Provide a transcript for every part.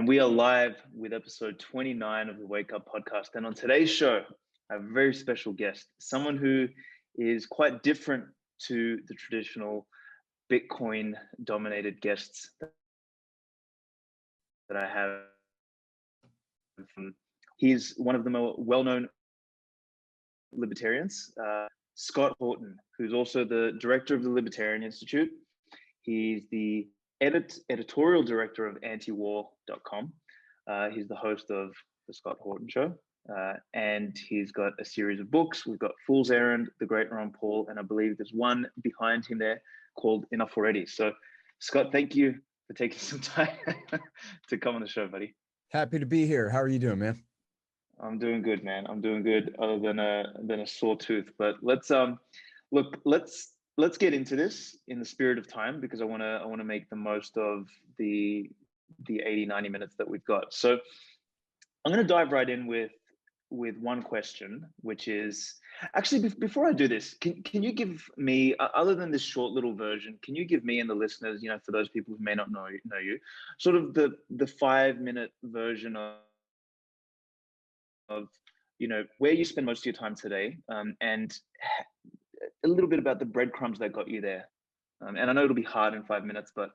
And we are live with episode 29 of the Wake Up Podcast. And on today's show, I have a very special guest, someone who is quite different to the traditional Bitcoin dominated guests that I have. He's one of the more well-known libertarians, Scott Horton, who's also the director of the Libertarian Institute. He's the editorial director of antiwar.com. He's the host of the Scott Horton Show. And he's got a series of books. We've got Fool's Errand, The Great Ron Paul, and I believe there's one behind him there called Enough Already. So, Scott, thank you for taking some time to come on the show, buddy. Happy to be here. How are you doing, man? I'm doing good, man. I'm doing good, other than a sore tooth. But let's get into this in the spirit of time, because I want to make the most of the 80-90 minutes that we've got. So I'm going to dive right in with one question, which is actually, before I do this, can you give me, other than this short little version, can you give me and the listeners, for those people who may not know you, sort of the 5-minute version of where you spend most of your time today, and a little bit about the breadcrumbs that got you there. And I know it'll be hard in 5 minutes, but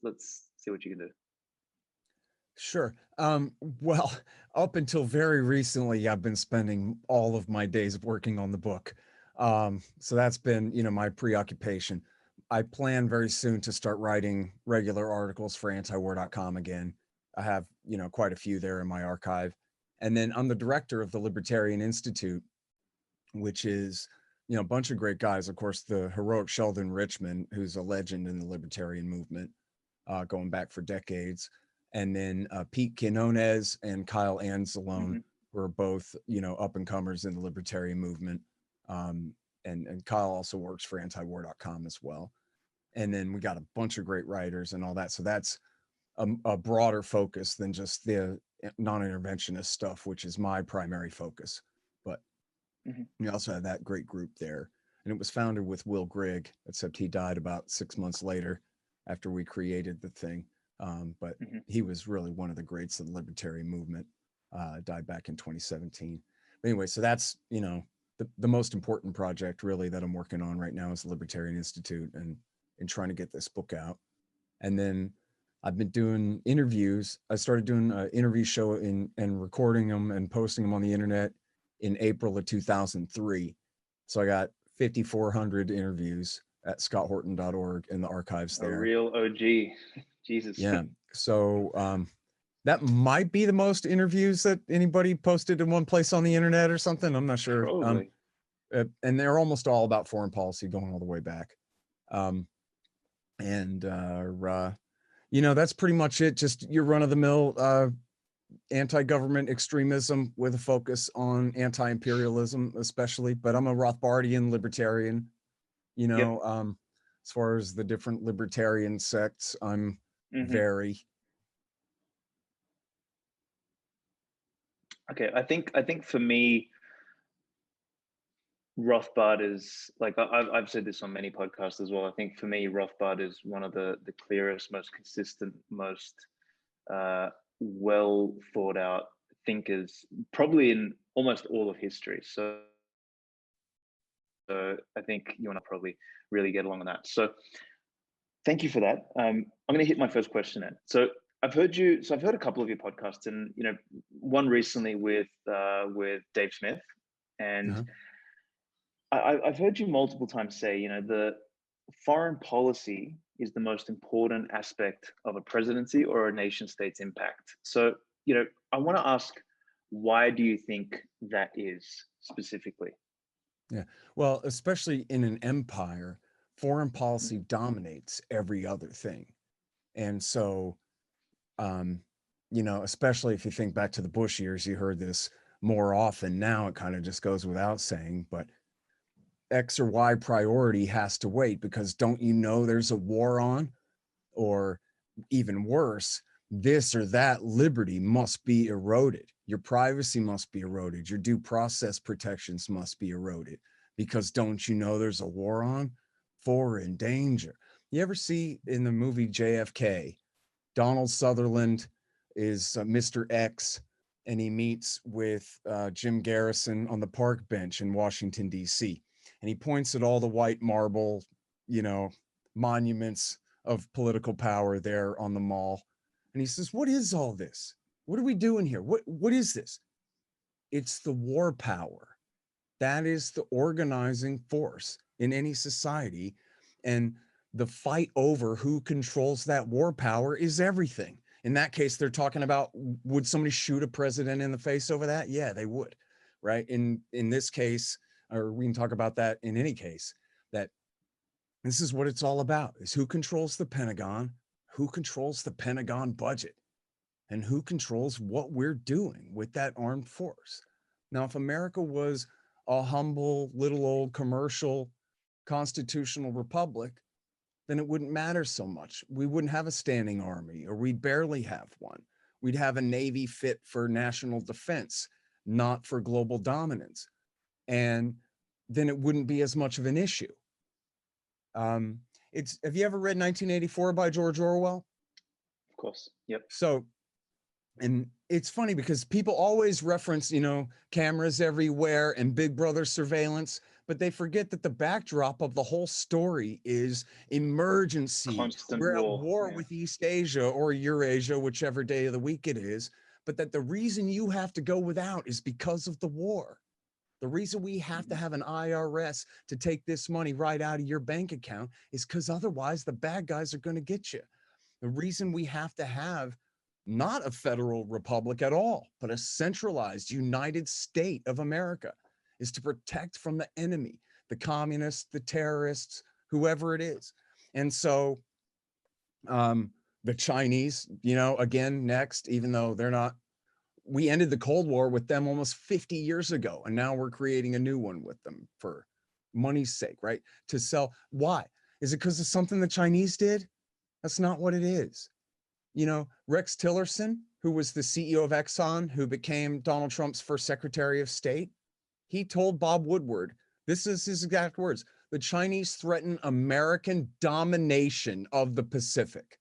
let's see what you can do. Sure. Well, up until very recently, I've been spending all of my days working on the book. So that's been, my preoccupation. I plan very soon to start writing regular articles for antiwar.com again. I have, quite a few there in my archive. And then I'm the director of the Libertarian Institute, which is, a bunch of great guys. Of course, the heroic Sheldon Richman, who's a legend in the libertarian movement, going back for decades. And then Pete Quinones and Kyle Anzalone were both, up and comers in the libertarian movement. And Kyle also works for antiwar.com as well. And then we got a bunch of great writers and all that. So that's a broader focus than just the non-interventionist stuff, which is my primary focus. But we also had that great group there. And it was founded with Will Grigg, except he died about 6 months later after we created the thing. But he was really one of the greats of the libertarian movement, died back in 2017. But anyway, so that's, the most important project really that I'm working on right now is the Libertarian Institute and trying to get this book out. And then I've been doing interviews. I started doing an interview show and recording them and posting them on the internet in April of 2003. So I got 5,400 interviews at scotthorton.org in the archives there. A real OG. Jesus. Yeah. So that might be the most interviews that anybody posted in one place on the internet or something. I'm not sure. Probably. And they're almost all about foreign policy going all the way back. That's pretty much it. Just your run-of-the-mill anti-government extremism with a focus on anti-imperialism, especially. But I'm a Rothbardian libertarian. As far as the different libertarian sects, I'm very. Okay, I think for me, Rothbard is, like, I've said this on many podcasts as well. I think for me, Rothbard is one of the clearest, most consistent, most well thought out thinkers, probably in almost all of history. So I think you and I probably really get along on that. So thank you for that. I'm going to hit my first question then. So I've heard a couple of your podcasts, and one recently with Dave Smith, and I've heard you multiple times say, the foreign policy is the most important aspect of a presidency or a nation state's impact. So, I want to ask, why do you think that is specifically? Yeah, well, especially in an empire, foreign policy dominates every other thing. And so, especially if you think back to the Bush years, you heard this more often. Now it kind of just goes without saying, but X or Y priority has to wait, because don't you know there's a war on? Or even worse, this or that liberty must be eroded. Your privacy must be eroded. Your due process protections must be eroded, because don't you know there's a war on? Foreign danger. You ever see in the movie JFK, Donald Sutherland is Mr. X, and he meets with Jim Garrison on the park bench in Washington, D.C. And he points at all the white marble, monuments of political power there on the mall. And he says, what is all this? What are we doing here? What is this? It's the war power. That is the organizing force in any society. And the fight over who controls that war power is everything. In that case, they're talking about, would somebody shoot a president in the face over that? Yeah, they would, right? In this case, or we can talk about that in any case, that this is what it's all about, is who controls the Pentagon, who controls the Pentagon budget, and who controls what we're doing with that armed force. Now, if America was a humble, little old commercial constitutional republic, then it wouldn't matter so much. We wouldn't have a standing army, or we'd barely have one. We'd have a Navy fit for national defense, not for global dominance. And then it wouldn't be as much of an issue. Have you ever read 1984 by George Orwell? Of course. Yep. So, and it's funny because people always reference, cameras everywhere and Big Brother surveillance, but they forget that the backdrop of the whole story is emergency. Constant We're at war, war yeah. with East Asia or Eurasia, whichever day of the week it is, but that the reason you have to go without is because of the war. The reason we have to have an IRS to take this money right out of your bank account is because otherwise the bad guys are going to get you. The reason we have to have not a federal republic at all, but a centralized United State of America is to protect from the enemy, the communists, the terrorists, whoever it is. And so the Chinese, again, next, even though they're not, we ended the Cold War with them almost 50 years ago, and now we're creating a new one with them for money's sake, right? To sell. Why? Is it because of something the Chinese did? That's not what it is. Rex Tillerson, who was the CEO of Exxon, who became Donald Trump's first Secretary of State, he told Bob Woodward, this is his exact words, the Chinese threaten American domination of the Pacific.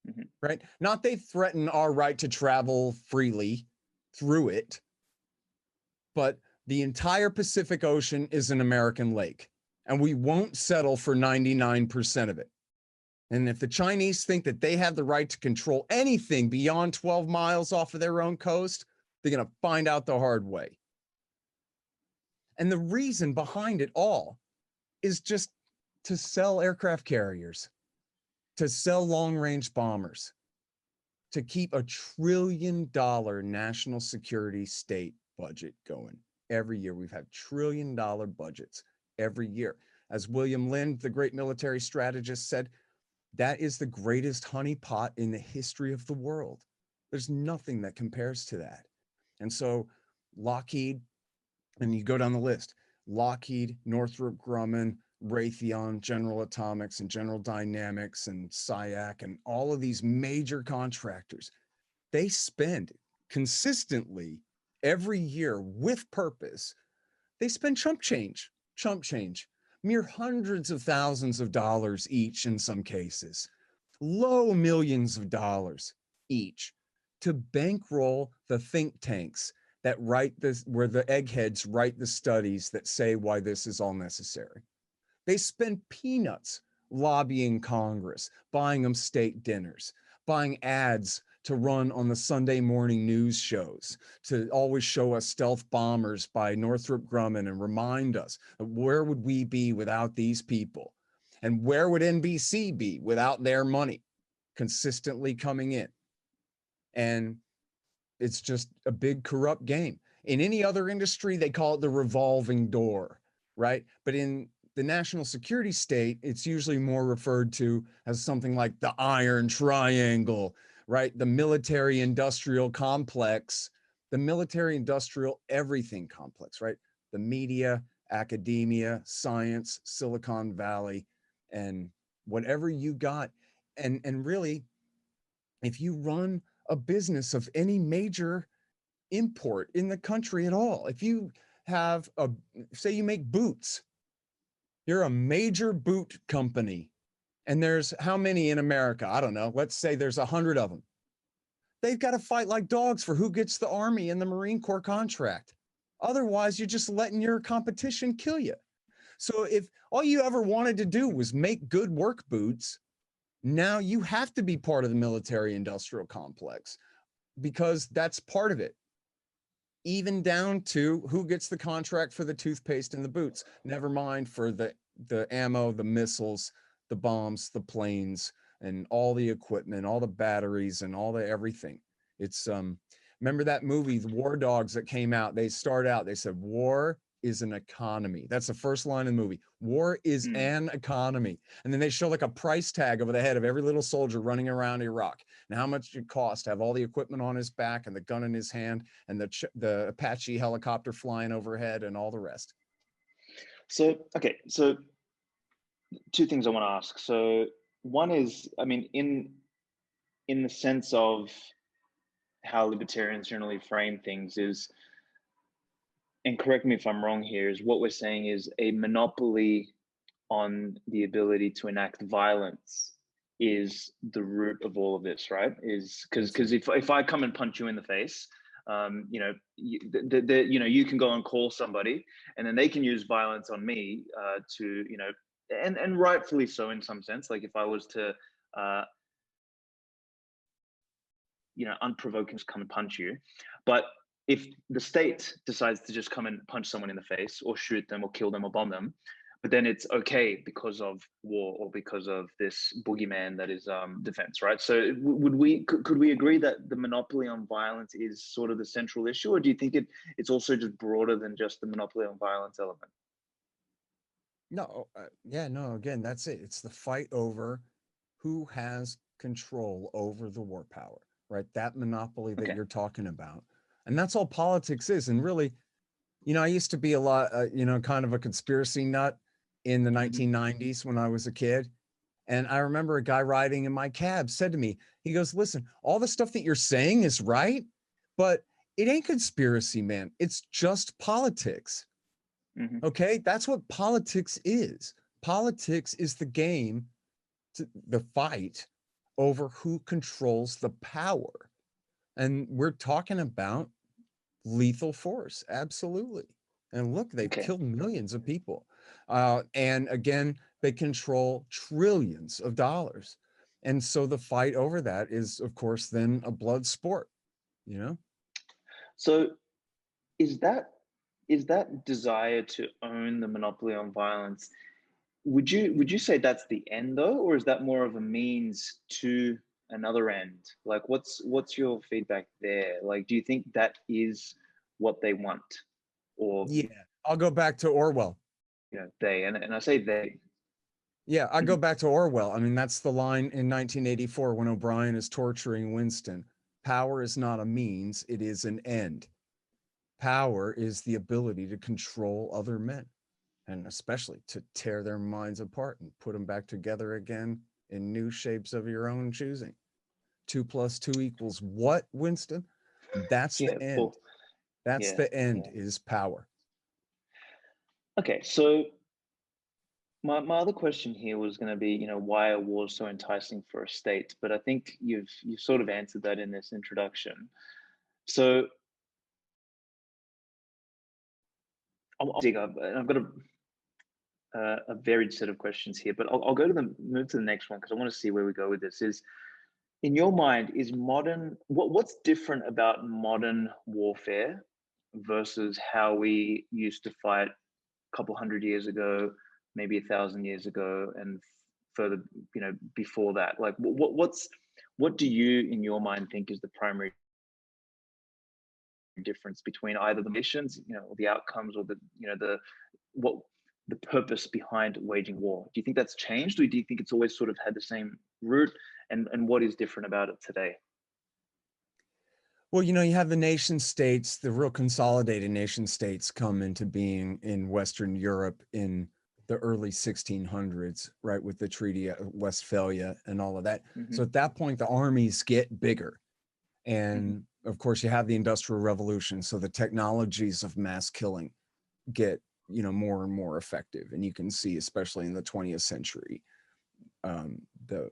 Mm-hmm. Right? Not they threaten our right to travel freely through it, but the entire Pacific Ocean is an American lake, and we won't settle for 99% of it. And if the Chinese think that they have the right to control anything beyond 12 miles off of their own coast, they're going to find out the hard way. And the reason behind it all is just to sell aircraft carriers, to sell long-range bombers, to keep $1 trillion national security state budget going. Every year we've had $1 trillion budgets every year. As William Lind, the great military strategist, said, that is the greatest honeypot in the history of the world. There's nothing that compares to that. And so Lockheed, and you go down the list, Lockheed, Northrop Grumman, Raytheon, General Atomics, and General Dynamics, and SIAC, and all of these major contractors, they spend consistently every year with purpose. They spend chump change, mere hundreds of thousands of dollars each in some cases, low millions of dollars each, to bankroll the think tanks that write this, where the eggheads write the studies that say why this is all necessary. They spend peanuts lobbying Congress, buying them steak dinners, buying ads to run on the Sunday morning news shows, to always show us stealth bombers by Northrop Grumman and remind us of where would we be without these people? And where would NBC be without their money consistently coming in? And it's just a big corrupt game. In any other industry, they call it the revolving door, right? But in the national security state, it's usually more referred to as something like the Iron Triangle, right? The military industrial complex, the military industrial everything complex, right? The media, academia, science, Silicon Valley, and whatever you got. And really, if you run a business of any major import in the country at all, if you have say you make boots, you're a major boot company, and there's how many in America? I don't know. Let's say there's 100 of them. they've got to fight like dogs for who gets the Army and the Marine Corps contract. Otherwise, you're just letting your competition kill you. So if all you ever wanted to do was make good work boots, now you have to be part of the military industrial complex because that's part of it. Even down to who gets the contract for the toothpaste and the boots. Never mind for the ammo, the missiles, the bombs, the planes, and all the equipment, all the batteries, and all the everything. It's remember that movie, The War Dogs, that came out? They start out, they said, war is an economy. That's the first line of the movie. War is an economy. And then they show like a price tag over the head of every little soldier running around Iraq. And how much it cost to have all the equipment on his back and the gun in his hand and the Apache helicopter flying overhead and all the rest. So, okay. So two things I want to ask. So one is, I mean, in the sense of how libertarians generally frame things is, and correct me if I'm wrong here, is what we're saying is a monopoly on the ability to enact violence is the root of all of this, right? Is because if I come and punch you in the face, you know, you can go and call somebody, and then they can use violence on me to, you know, and rightfully so in some sense. Like if I was to, you know, unprovoked just come and punch you, but if the state decides to just come and punch someone in the face or shoot them or kill them or bomb them, but then it's okay because of war or because of this boogeyman that is defense, right? So could we agree that the monopoly on violence is sort of the central issue, or do you think it's also just broader than just the monopoly on violence element? No, yeah, no, again, that's it. It's the fight over who has control over the war power, right? That monopoly that you're talking about. And that's all politics is. And really, you know, I used to be a lot, you know, kind of a conspiracy nut in the 1990s when I was a kid. And I remember a guy riding in my cab said to me, he goes, listen, all the stuff that you're saying is right, but it ain't conspiracy, man. It's just politics. Okay. That's what politics is. Politics is the game, the fight over who controls the power. And we're talking about lethal force. Absolutely. And look, they've killed millions of people. And again, they control trillions of dollars. And so the fight over that is, of course, then a blood sport, you know? So is that desire to own the monopoly on violence, would you say that's the end though, or is that more of a means to another end? Like what's your feedback there? Like, do you think that is what they want? Or yeah, I'll go back to Orwell. You know, they, and I say they. Yeah, I go back to Orwell. I mean, that's the line in 1984 when O'Brien is torturing Winston. Power is not a means, it is an end. Power is the ability to control other men, and especially to tear their minds apart and put them back together again in new shapes of your own choosing. 2 + 2 = what, Winston? That's the end. Well, That's the end is power. Okay, so my other question here was going to be, you know, why are wars so enticing for a state? But I think you've sort of answered that in this introduction. So I've got a varied set of questions here, but I'll move to the next one because I want to see where we go with this. Is in your mind, is what's different about modern warfare versus how we used to fight a couple hundred years ago, maybe 1,000 years ago, and further, you know, before that? Like, what do you, in your mind, think is the primary difference between either the missions, you know, or the outcomes, or the purpose behind waging war? Do you think that's changed, or do you think it's always sort of had the same root? And what is different about it today? Well, you know, you have the nation states, the real consolidated nation states come into being in Western Europe in the early 1600s, right, with the Treaty of Westphalia and all of that. So at that point, the armies get bigger. And of course, you have the Industrial Revolution. So the technologies of mass killing get, you know, more and more effective. And you can see, especially in the 20th century, the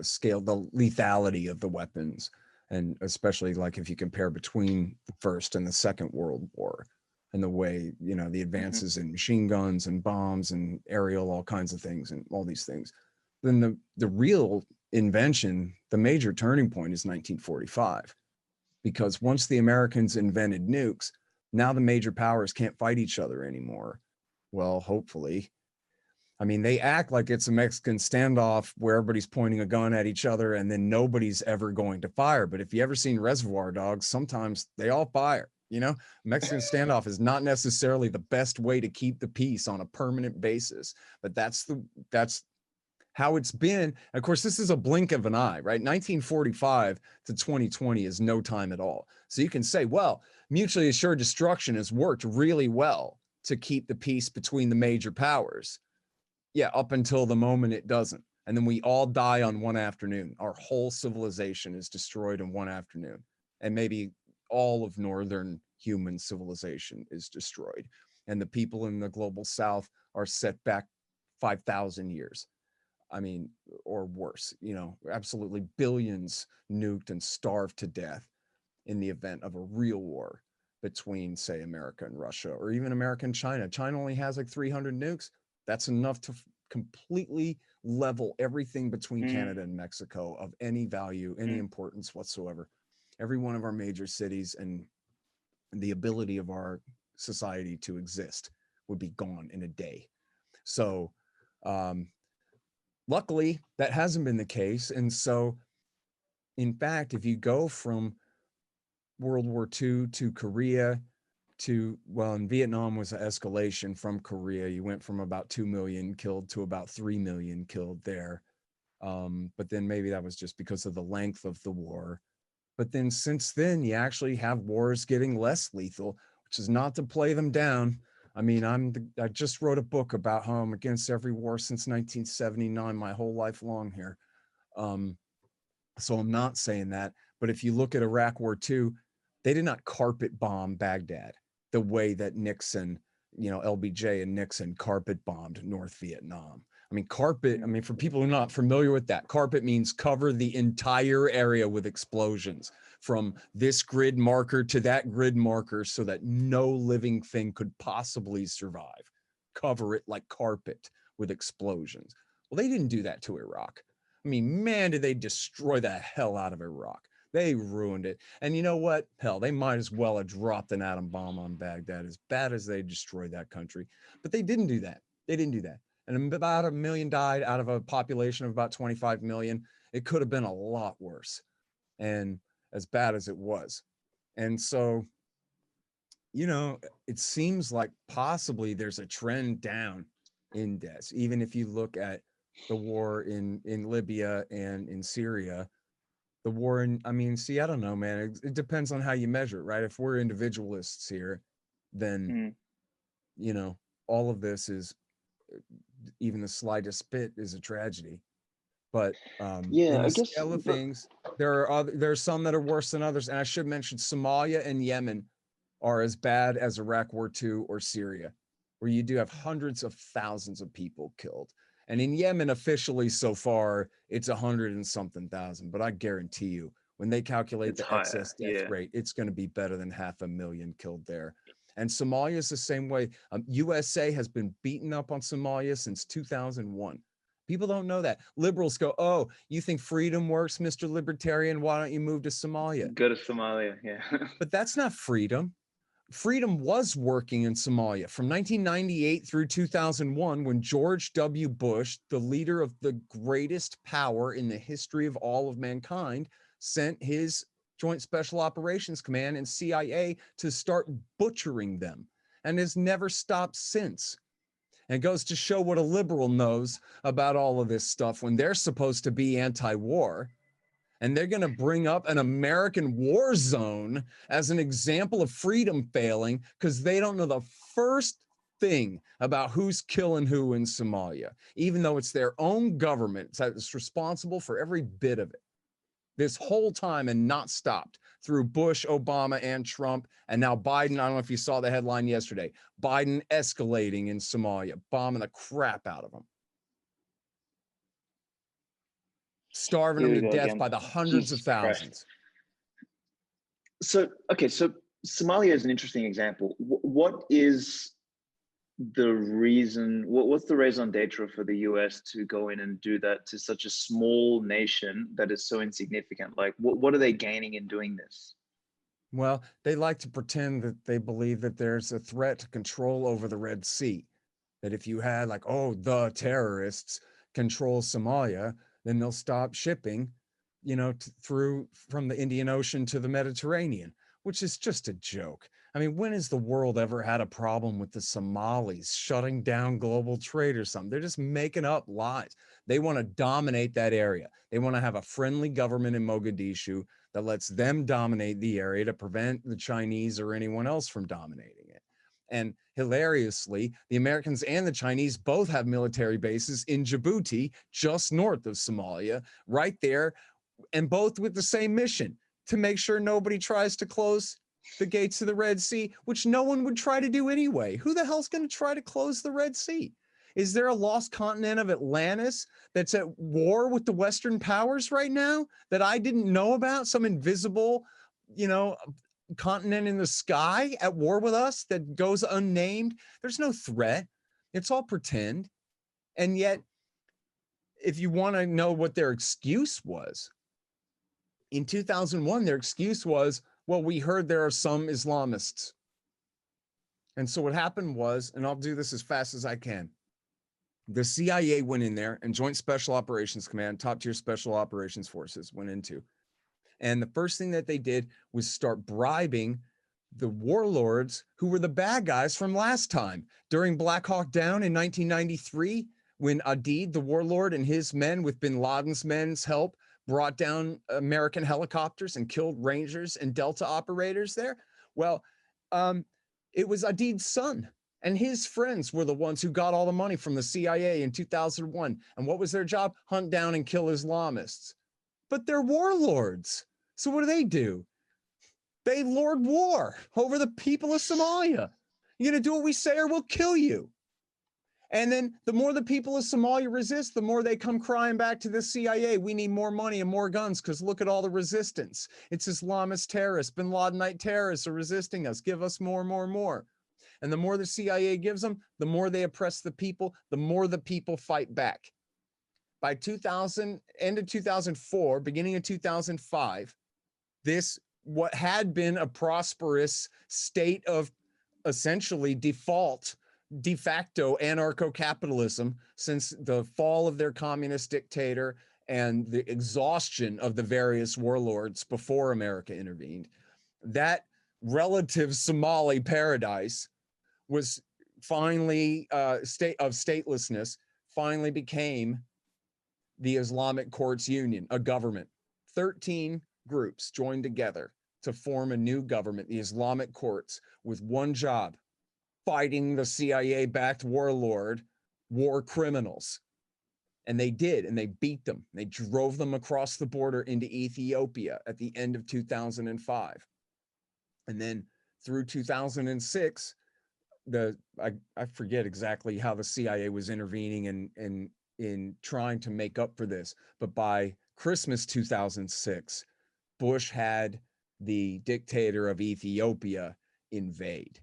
scale, the lethality of the weapons And especially like if you compare between the First and the Second World War, and the way, you know, the advances in machine guns and bombs and aerial, all kinds of things and all these things, then the real invention, the major turning point is 1945. Because once the Americans invented nukes, now the major powers can't fight each other anymore. Well, hopefully. I mean, they act like it's a Mexican standoff where everybody's pointing a gun at each other and then nobody's ever going to fire. But if you ever seen Reservoir Dogs, sometimes they all fire. You know, Mexican standoff is not necessarily the best way to keep the peace on a permanent basis, but that's how it's been. Of course, this is a blink of an eye, right? 1945 to 2020 is no time at all. So you can say, well, mutually assured destruction has worked really well to keep the peace between the major powers. Yeah, up until the moment it doesn't. And then we all die on one afternoon. Our whole civilization is destroyed in one afternoon. And maybe all of northern human civilization is destroyed. And the people in the global south are set back 5,000 years. I mean, or worse, you know, absolutely billions nuked and starved to death in the event of a real war between, say, America and Russia, or even America and China. China only has like 300 nukes. That's enough to completely level everything between Canada and Mexico of any value, any importance whatsoever. Every one of our major cities and the ability of our society to exist would be gone in a day. So, luckily, that hasn't been the case. And so, in fact, if you go from World War II to Korea to, well, in Vietnam was an escalation from Korea. You went from about 2 million killed to about 3 million killed there. But then maybe that was just because of the length of the war. But then since then, you actually have wars getting less lethal, which is not to play them down. I mean, I just wrote a book about how I'm against every war since 1979, my whole life long here. So I'm not saying that. But if you look at Iraq War II, they did not carpet bomb Baghdad the way that Nixon, you know, LBJ and Nixon carpet bombed North Vietnam. I mean, carpet, I mean, for people who are not familiar with that, carpet means cover the entire area with explosions from this grid marker to that grid marker so that no living thing could possibly survive. Cover it like carpet with explosions. Well, they didn't do that to Iraq. I mean, man, did they destroy the hell out of Iraq. They ruined it. And you know what? Hell, they might as well have dropped an atom bomb on Baghdad, as bad as they destroyed that country. But they didn't do that. They didn't do that. And about 1 million died out of a population of about 25 million. It could have been a lot worse, and as bad as it was. And so, you know, it seems like possibly there's a trend down in deaths, even if you look at the war in Libya and in Syria. The war in, I mean, see, I don't know, man. It depends on how you measure it, right? If we're individualists here, then, you know, all of this is, even the slightest bit is a tragedy. But Yeah, in I the guess. scale of things, there are some that are worse than others. And I should mention Somalia and Yemen are as bad as Iraq War II or Syria, where you do have hundreds of thousands of people killed. And in Yemen, officially so far, it's 100 and something thousand. But I guarantee you, when they calculate It's the higher, excess death yeah. rate, it's going to be better than 500,000 killed there. And Somalia is the same way. USA has been beaten up on Somalia since 2001. People don't know that. Liberals go, oh, you think freedom works, Mr. Libertarian? Why don't you move to Somalia? Go to Somalia, yeah. But that's not freedom. Freedom was working in Somalia from 1998 through 2001 when George W. Bush, the leader of the greatest power in the history of all of mankind, sent his Joint Special Operations Command and CIA to start butchering them, and has never stopped since. And it goes to show what a liberal knows about all of this stuff when they're supposed to be anti-war. And they're going to bring up an American war zone as an example of freedom failing because they don't know the first thing about who's killing who in Somalia, even though it's their own government that's responsible for every bit of it this whole time and not stopped through Bush, Obama, and Trump. And now Biden, I don't know if you saw the headline yesterday, Biden escalating in Somalia, bombing the crap out of them. Starving Here them we to go death again. by the hundreds of Jesus Christ. thousands. Okay, so Somalia is an interesting example. What is the reason? What's the raison d'etre for the US to go in and do that to such a small nation that is so insignificant? Like, what are they gaining in doing this? Well, they like to pretend that they believe that there's a threat to control over the Red Sea. That if you had like, oh, the terrorists control Somalia, then they'll stop shipping, through from the Indian Ocean to the Mediterranean, which is just a joke. I mean, when has the world ever had a problem with the Somalis shutting down global trade or something? They're just making up lies. They want to dominate that area. They want to have a friendly government in Mogadishu that lets them dominate the area to prevent the Chinese or anyone else from dominating it. And hilariously, the Americans and the Chinese both have military bases in Djibouti, just north of Somalia, right there, and both with the same mission to make sure nobody tries to close the gates of the Red Sea, which no one would try to do anyway. Who the hell's going to try to close the Red Sea? Is there a lost continent of Atlantis that's at war with the Western powers right now that I didn't know about? Some invisible, continent in the sky at war with us that goes unnamed? There's no threat. It's all pretend. And yet, if you want to know what their excuse was, in 2001, their excuse was, well, we heard there are some Islamists. And so what happened was, and I'll do this as fast as I can, the CIA went in there, and Joint Special Operations Command, top tier special operations forces went into. And the first thing that they did was start bribing the warlords who were the bad guys from last time. During Black Hawk Down in 1993, when Adid, the warlord, and his men with bin Laden's men's help brought down American helicopters and killed Rangers and Delta operators there. Well, it was Adid's son and his friends were the ones who got all the money from the CIA in 2001. And what was their job? Hunt down and kill Islamists. But they're warlords. So what do? They lord war over the people of Somalia. You're going to do what we say or we'll kill you. And then the more the people of Somalia resist, the more they come crying back to the CIA. We need more money and more guns because look at all the resistance. It's Islamist terrorists, bin Ladenite terrorists are resisting us. Give us more, more, more. And the more the CIA gives them, the more they oppress the people, the more the people fight back. By 2000, end of 2004, beginning of 2005, this, what had been a prosperous state of essentially de facto anarcho-capitalism since the fall of their communist dictator and the exhaustion of the various warlords before America intervened, that relative Somali paradise was finally state of statelessness finally became the Islamic Courts Union, a government. 13 groups joined together to form a new government, the Islamic Courts, with one job: fighting the CIA-backed warlord, war criminals. And they did, and they beat them. They drove them across the border into Ethiopia at the end of 2005. And then through 2006, I forget exactly how the CIA was intervening in trying to make up for this, but by Christmas 2006, Bush had the dictator of Ethiopia invade.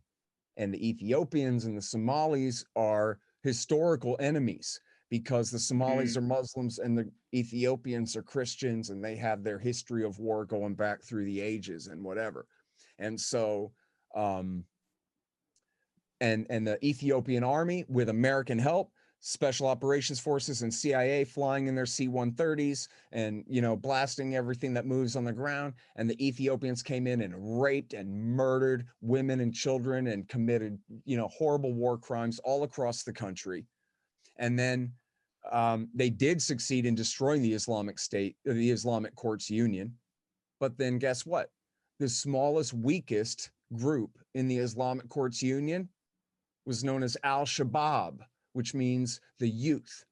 And the Ethiopians and the Somalis are historical enemies because the Somalis are Muslims and the Ethiopians are Christians, and they have their history of war going back through the ages and whatever. And so, and the Ethiopian army, with American help, Special Operations Forces and CIA flying in their C-130s and, blasting everything that moves on the ground. And the Ethiopians came in and raped and murdered women and children and committed, horrible war crimes all across the country. And then they did succeed in destroying the Islamic State, the Islamic Courts Union. But then guess what? The smallest, weakest group in the Islamic Courts Union was known as Al-Shabaab, which means the youth.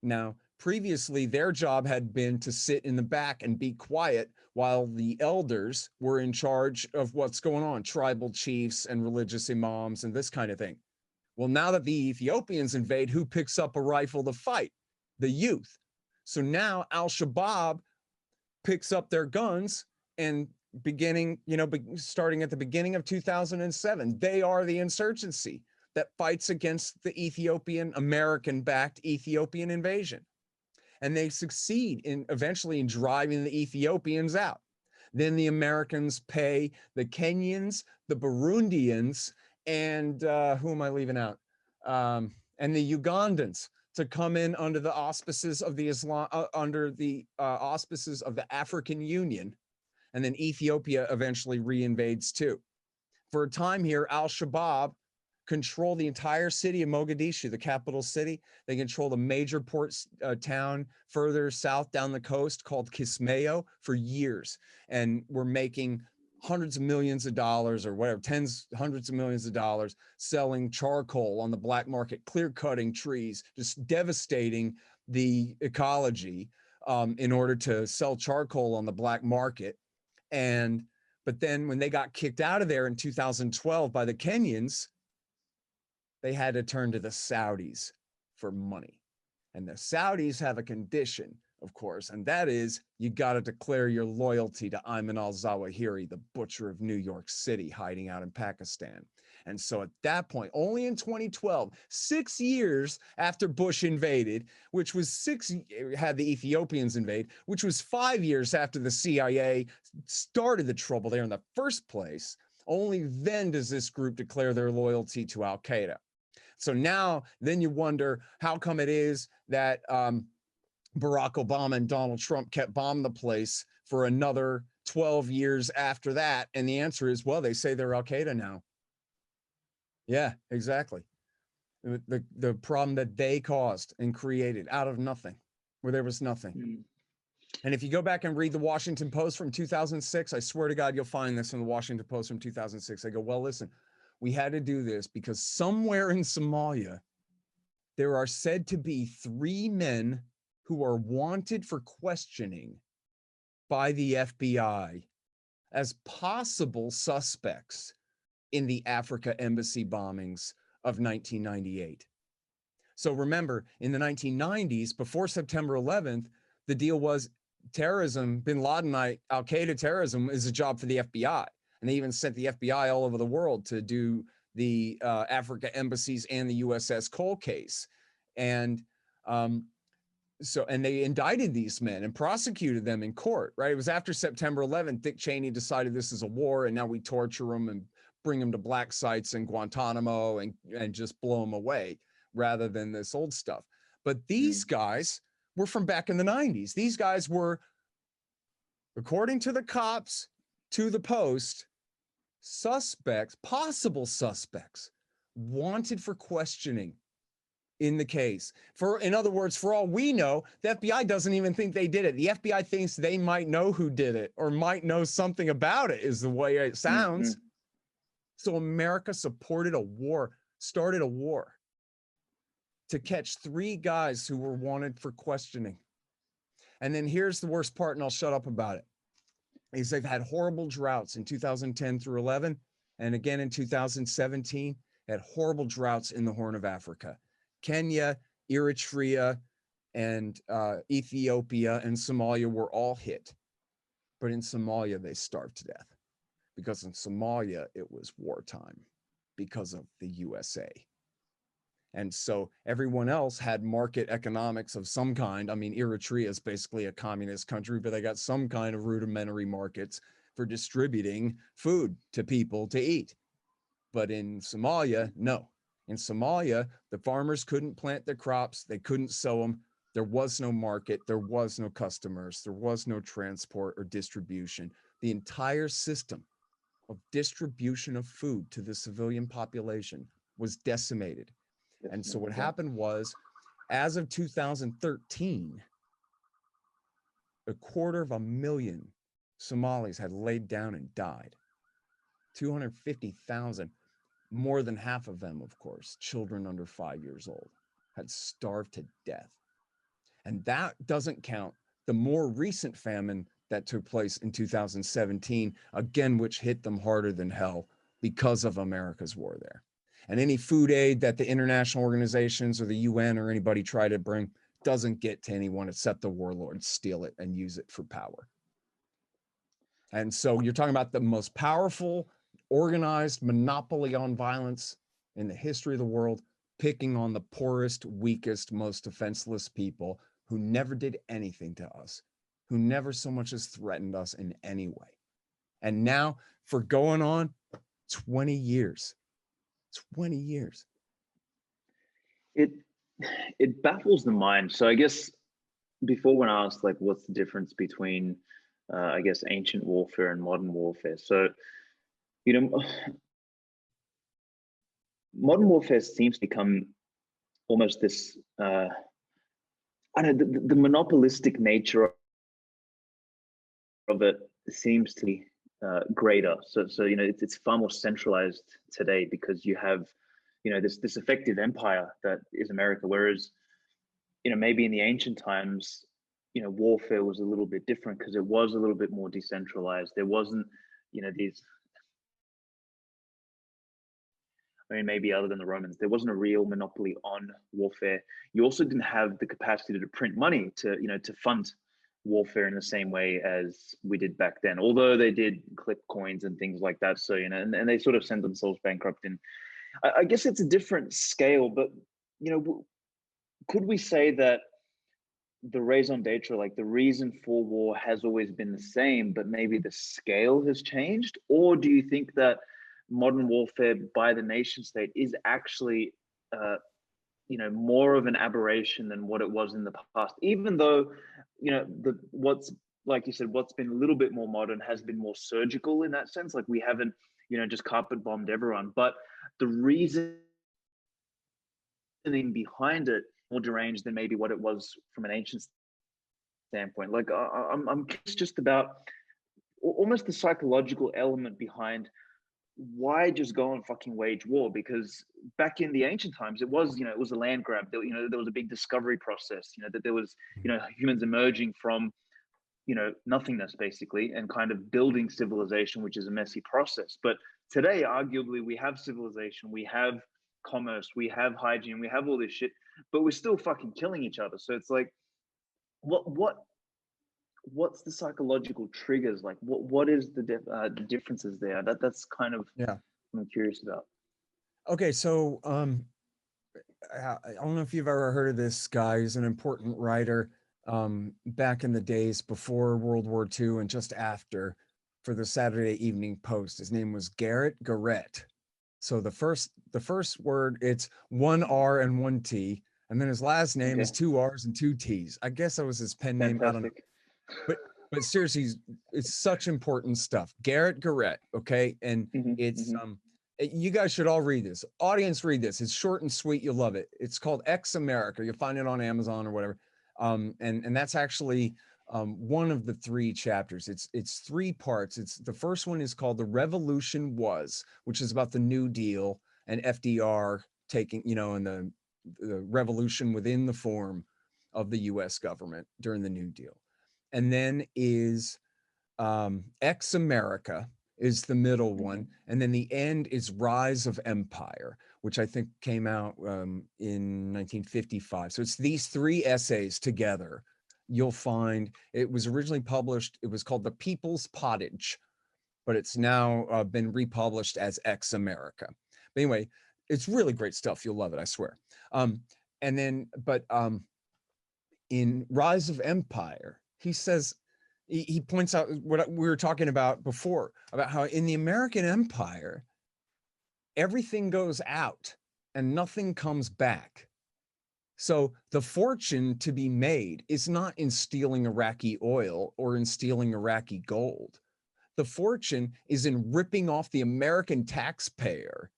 Now, previously, their job had been to sit in the back and be quiet while the elders were in charge of what's going on, tribal chiefs and religious imams and this kind of thing. Well, now that the Ethiopians invade, who picks up a rifle to fight? The youth. So now Al-Shabaab picks up their guns and beginning, starting at the beginning of 2007. They are the insurgency that fights against the American-backed Ethiopian invasion. And they succeed in eventually in driving the Ethiopians out. Then the Americans pay the Kenyans, the Burundians, and who am I leaving out? And the Ugandans to come in under the auspices of the auspices of the African Union. And then Ethiopia eventually reinvades too. For a time here, Al-Shabaab control the entire city of Mogadishu, the capital city. They control the major port town further south down the coast called Kismayo for years. And we're making hundreds of millions of dollars or whatever, hundreds of millions of dollars selling charcoal on the black market, clear cutting trees, just devastating the ecology in order to sell charcoal on the black market. But then when they got kicked out of there in 2012 by the Kenyans, they had to turn to the Saudis for money. And the Saudis have a condition, of course, and that is you got to declare your loyalty to Ayman al-Zawahiri, the butcher of New York City, hiding out in Pakistan. And so at that point, only in 2012, 6 years after Bush invaded, which was had the Ethiopians invade, which was 5 years after the CIA started the trouble there in the first place, only then does this group declare their loyalty to Al-Qaeda. So now, then you wonder, how come it is that Barack Obama and Donald Trump kept bombing the place for another 12 years after that? And the answer is, well, they say they're Al-Qaeda now. Yeah, exactly. The problem that they caused and created out of nothing, where there was nothing. Mm. And if you go back and read the Washington Post from 2006, I swear to God, you'll find this in the Washington Post from 2006. I go, well, listen, we had to do this because somewhere in Somalia, there are said to be 3 men who are wanted for questioning by the FBI as possible suspects in the Africa embassy bombings of 1998. So remember, in the 1990s, before September 11th, the deal was terrorism, bin Ladenite, Al-Qaeda terrorism is a job for the FBI. And they even sent the FBI all over the world to do the Africa embassies and the USS Cole case. And and they indicted these men and prosecuted them in court, right? It was after September 11th, Dick Cheney decided this is a war and now we torture them and bring them to black sites in Guantanamo and just blow them away rather than this old stuff. But these guys were from back in the 90s. These guys were, according to the cops, to the Post, suspects, possible suspects, wanted for questioning in the case. In other words, for all we know, the FBI doesn't even think they did it. The FBI thinks they might know who did it or might know something about it, is the way it sounds. Mm-hmm. So America supported a war, started a war to catch 3 guys who were wanted for questioning. And then here's the worst part, and I'll shut up about it, is they've had horrible droughts in 2010 through 11, and again in 2017, had horrible droughts in the Horn of Africa. Kenya, Eritrea, and Ethiopia and Somalia were all hit. But in Somalia, they starved to death. Because in Somalia, it was wartime because of the USA. And so everyone else had market economics of some kind. I mean, Eritrea is basically a communist country, but they got some kind of rudimentary markets for distributing food to people to eat. But in Somalia, no. In Somalia, the farmers couldn't plant their crops. They couldn't sow them. There was no market. There was no customers. There was no transport or distribution. The entire system of distribution of food to the civilian population was decimated. And so what happened was, as of 2013, 250,000 Somalis had laid down and died. 250,000, more than half of them, of course, children under 5 years old, had starved to death. And that doesn't count the more recent famine that took place in 2017, again, which hit them harder than hell because of America's war there. And any food aid that the international organizations or the UN or anybody try to bring doesn't get to anyone except the warlords steal it and use it for power. And so you're talking about the most powerful, organized monopoly on violence in the history of the world, picking on the poorest, weakest, most defenseless people who never did anything to us, who never so much as threatened us in any way. And now for going on 20 years, 20 years. It baffles the mind. So I guess before, when I asked like what's the difference between I guess ancient warfare and modern warfare. So, you know, modern warfare seems to become almost this I don't know, the monopolistic nature of it seems to be greater. So you know, it's far more centralized today because you have, you know, this effective empire that is America. Whereas, you know, maybe in the ancient times, you know, warfare was a little bit different because it was a little bit more decentralized. There wasn't, you know, these, I mean, maybe other than the Romans, there wasn't a real monopoly on warfare. You also didn't have the capacity to print money to, you know, to fund warfare in the same way as we did back then, although they did clip coins and things like that. So, you know, and they sort of sent themselves bankrupt. And I guess it's a different scale, but, you know, could we say that the raison d'etre, like the reason for war has always been the same, but maybe the scale has changed? Or do you think that modern warfare by the nation state is actually, you know, more of an aberration than what it was in the past, even though, you know, what's, like you said, what's been a little bit more modern has been more surgical in that sense. Like we haven't, you know, just carpet bombed everyone, but the reasoning behind it more deranged than maybe what it was from an ancient standpoint. Like I'm curious just about almost the psychological element behind why just go and fucking wage war? Because back in the ancient times, it was, you know, it was a land grab. You know, there was a big discovery process. You know, that there was, you know, humans emerging from, you know, nothingness basically, and kind of building civilization, which is a messy process. But today, arguably, we have civilization, we have commerce, we have hygiene, we have all this shit, but we're still fucking killing each other. So it's like, what's the psychological triggers? Like, what is the differences there? That's kind of, Yeah. I'm curious about. Okay, so I don't know if you've ever heard of this guy. He's an important writer back in the days before World War II and just after, for the Saturday Evening Post. His name was Garet Garrett. So the first word, it's one R and one T, and then his last name is two R's and two T's. I guess that was his pen name. I don't know. But seriously, it's such important stuff. Garet Garrett, okay? And it's you guys should all read this. Audience, read this. It's short and sweet. You'll love it. It's called Ex America. You'll find it on Amazon or whatever. And that's actually one of the 3 chapters. It's 3 parts. It's the first one is called The Revolution Was, which is about the New Deal and FDR taking, you know, and the revolution within the form of the US government during the New Deal. And then is Ex America is the middle one. And then the end is Rise of Empire, which I think came out in 1955. So it's these 3 essays together. You'll find it was originally published. It was called The People's Pottage, but it's now been republished as Ex America. But anyway, it's really great stuff. You'll love it, I swear. And then, but in Rise of Empire, he says, he points out what we were talking about before, about how in the American empire, everything goes out and nothing comes back. So the fortune to be made is not in stealing Iraqi oil or in stealing Iraqi gold. The fortune is in ripping off the American taxpayer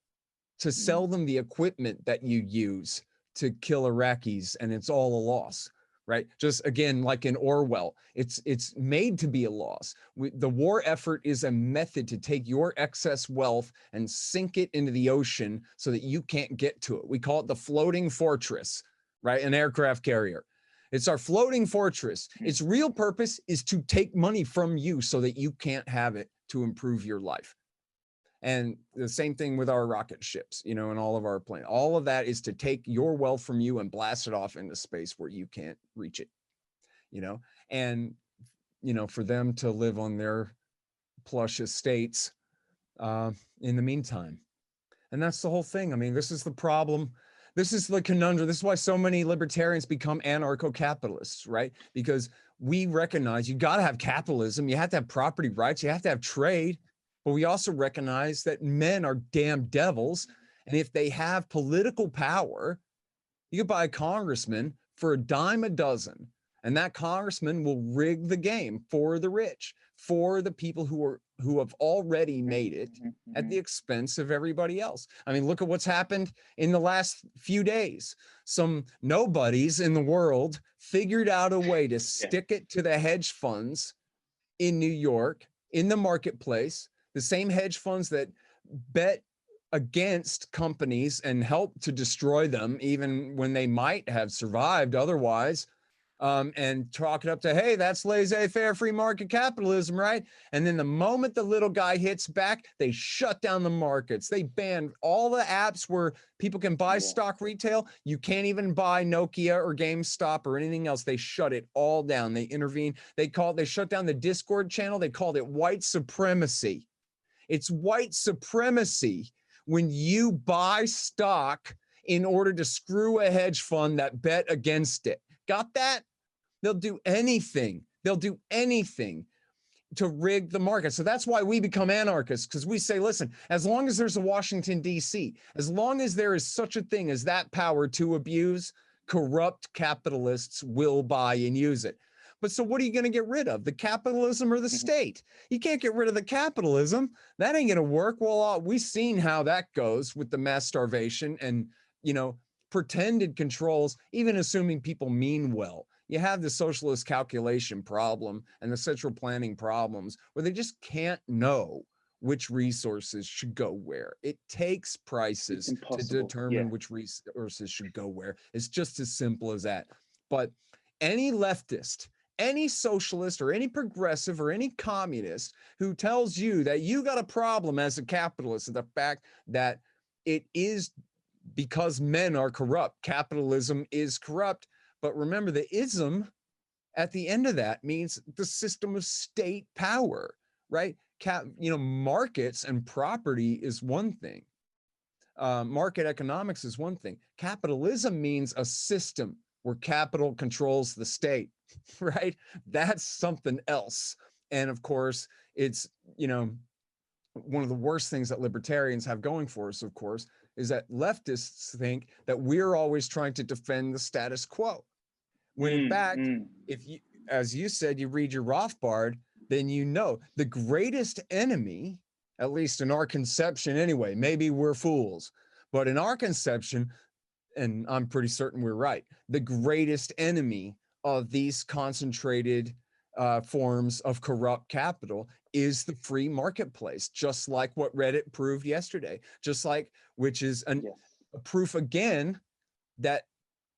to sell them the equipment that you use to kill Iraqis, and it's all a loss. Right? Just again, like in Orwell, it's made to be a loss. The war effort is a method to take your excess wealth and sink it into the ocean so that you can't get to it. We call it the floating fortress, right? An aircraft carrier. It's our floating fortress. Its real purpose is to take money from you so that you can't have it to improve your life. And the same thing with our rocket ships, you know, and all of our planes. All of that is to take your wealth from you and blast it off into space where you can't reach it, you know, and, you know, for them to live on their plush estates in the meantime. And that's the whole thing. I mean, this is the problem. This is the conundrum. This is why so many libertarians become anarcho-capitalists, right? Because we recognize you got to have capitalism. You have to have property rights. You have to have trade. But we also recognize that men are damn devils. And if they have political power, you could buy a congressman for a dime a dozen. And that congressman will rig the game for the rich, for the people who have already made it at the expense of everybody else. I mean, look at what's happened in the last few days. Some nobodies in the world figured out a way to stick it to the hedge funds in New York, in the marketplace, the same hedge funds that bet against companies and help to destroy them, even when they might have survived otherwise. And chalk it up to, hey, that's laissez-faire free market capitalism, right? And then the moment the little guy hits back, they shut down the markets. They banned all the apps where people can buy stock retail. You can't even buy Nokia or GameStop or anything else. They shut it all down. They intervened. They shut down the Discord channel. They called it white supremacy. It's white supremacy when you buy stock in order to screw a hedge fund that bet against it. Got that? They'll do anything. They'll do anything to rig the market. So that's why we become anarchists, because we say, listen, as long as there's a Washington, D.C., as long as there is such a thing as that power to abuse, corrupt capitalists will buy and use it. But so what are you going to get rid of? The capitalism or the state? You can't get rid of the capitalism. That ain't going to work. Well, we've seen how that goes with the mass starvation and, pretended controls, even assuming people mean well. You have the socialist calculation problem and the central planning problems where they just can't know which resources should go where. It takes prices to determine which resources should go where. It's just as simple as that. But any leftist, any socialist or any progressive or any communist who tells you that you got a problem as a capitalist, the fact that it is because men are corrupt, capitalism is corrupt. But remember, the ism at the end of that means the system of state power, right? Markets and property is one thing. Market economics is one thing. Capitalism means a system where capital controls the state, right? That's something else. And of course, it's, one of the worst things that libertarians have going for us, of course, is that leftists think that we're always trying to defend the status quo. When in fact, if you, as you said, you read your Rothbard, then the greatest enemy, at least in our conception anyway, maybe we're fools, but in our conception, and I'm pretty certain we're right, the greatest enemy of these concentrated forms of corrupt capital is the free marketplace, just like what Reddit proved yesterday, which is a proof again that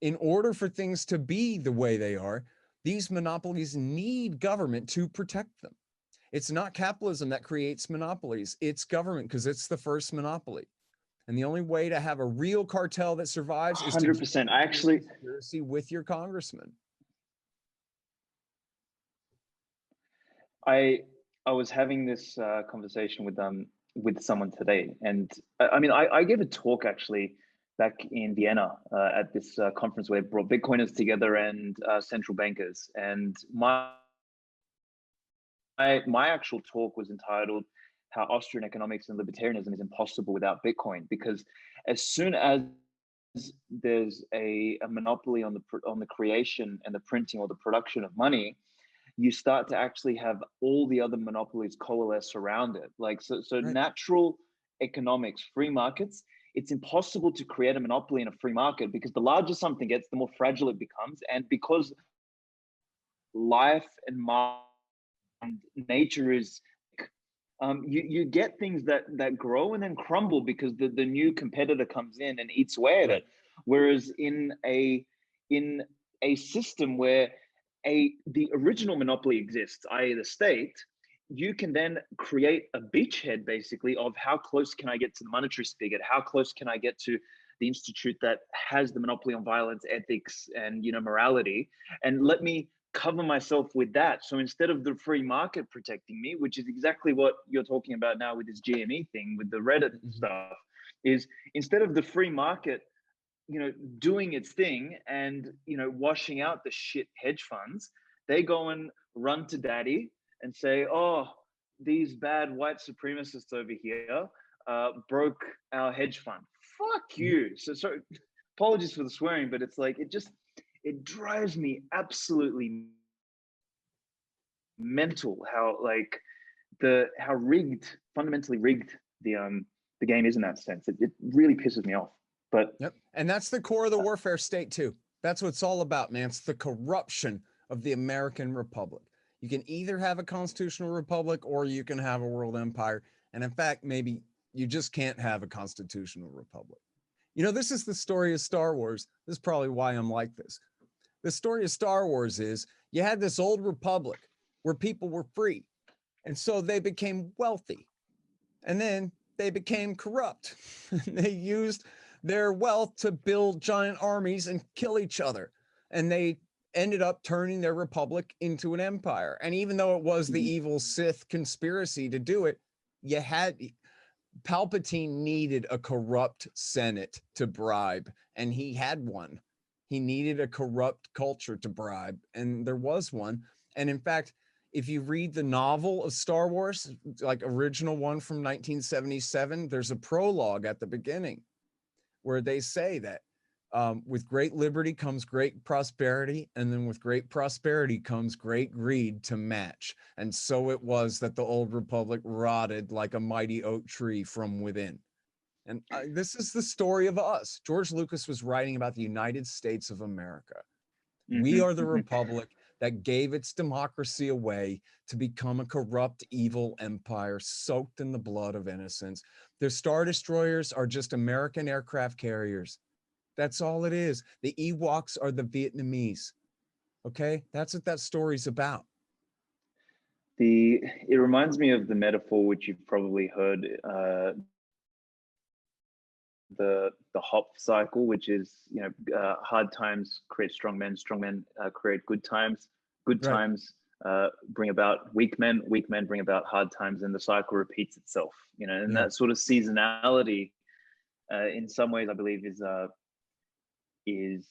in order for things to be the way they are, these monopolies need government to protect them. It's not capitalism that creates monopolies, it's government, because it's the first monopoly. And the only way to have a real cartel that survives is 100%. I actually conspiracy with your congressman. I was having this conversation with someone today, and I gave a talk actually back in Vienna at this conference where they brought Bitcoiners together and central bankers, and my actual talk was entitled "How Austrian Economics and Libertarianism is Impossible Without Bitcoin," because as soon as there's a monopoly on the creation and the printing or the production of money, you start to actually have all the other monopolies coalesce around it. So right. Natural economics, free markets, it's impossible to create a monopoly in a free market because the larger something gets, the more fragile it becomes. And because life and nature is, you get things that grow and then crumble because the new competitor comes in and eats away at it. Whereas in a system where the original monopoly exists, i.e. the state, you can then create a beachhead basically of how close can I get to the monetary spigot? How close can I get to the institute that has the monopoly on violence, ethics, and morality? And let me cover myself with that. So instead of the free market protecting me, which is exactly what you're talking about now with this GME thing, with the Reddit stuff, is instead of the free market, doing its thing and, washing out the shit hedge funds, they go and run to daddy and say, oh, these bad white supremacists over here broke our hedge fund. Fuck you. So apologies for the swearing, but it's like, it drives me absolutely mental how fundamentally rigged the game is in that sense. It really pisses me off. But yep, and that's the core of the warfare state too. That's what it's all about, man. It's the corruption of the American Republic. You can either have a constitutional republic or you can have a world empire. And in fact, maybe you just can't have a constitutional republic. This is the story of Star Wars. This is probably why I'm like this. The story of Star Wars is you had this old republic where people were free. And so they became wealthy. And then they became corrupt. They used their wealth to build giant armies and kill each other. And they ended up turning their republic into an empire. And even though it was the evil Sith conspiracy to do it, Palpatine needed a corrupt Senate to bribe, and he had one. He needed a corrupt culture to bribe, and there was one. And in fact, if you read the novel of Star Wars, like original one from 1977, there's a prologue at the beginning where they say that with great liberty comes great prosperity, and then with great prosperity comes great greed to match. And so it was that the old republic rotted like a mighty oak tree from within. And this is the story of us. George Lucas was writing about the United States of America. We are the republic that gave its democracy away to become a corrupt, evil empire soaked in the blood of innocents. Their Star Destroyers are just American aircraft carriers. That's all it is. The Ewoks are the Vietnamese. Okay? That's what that story's about. It reminds me of the metaphor, which you've probably heard, the hop cycle, which is, hard times create strong men create good times, good Right. times bring about weak men bring about hard times, and the cycle repeats itself, and that sort of seasonality in some ways I believe is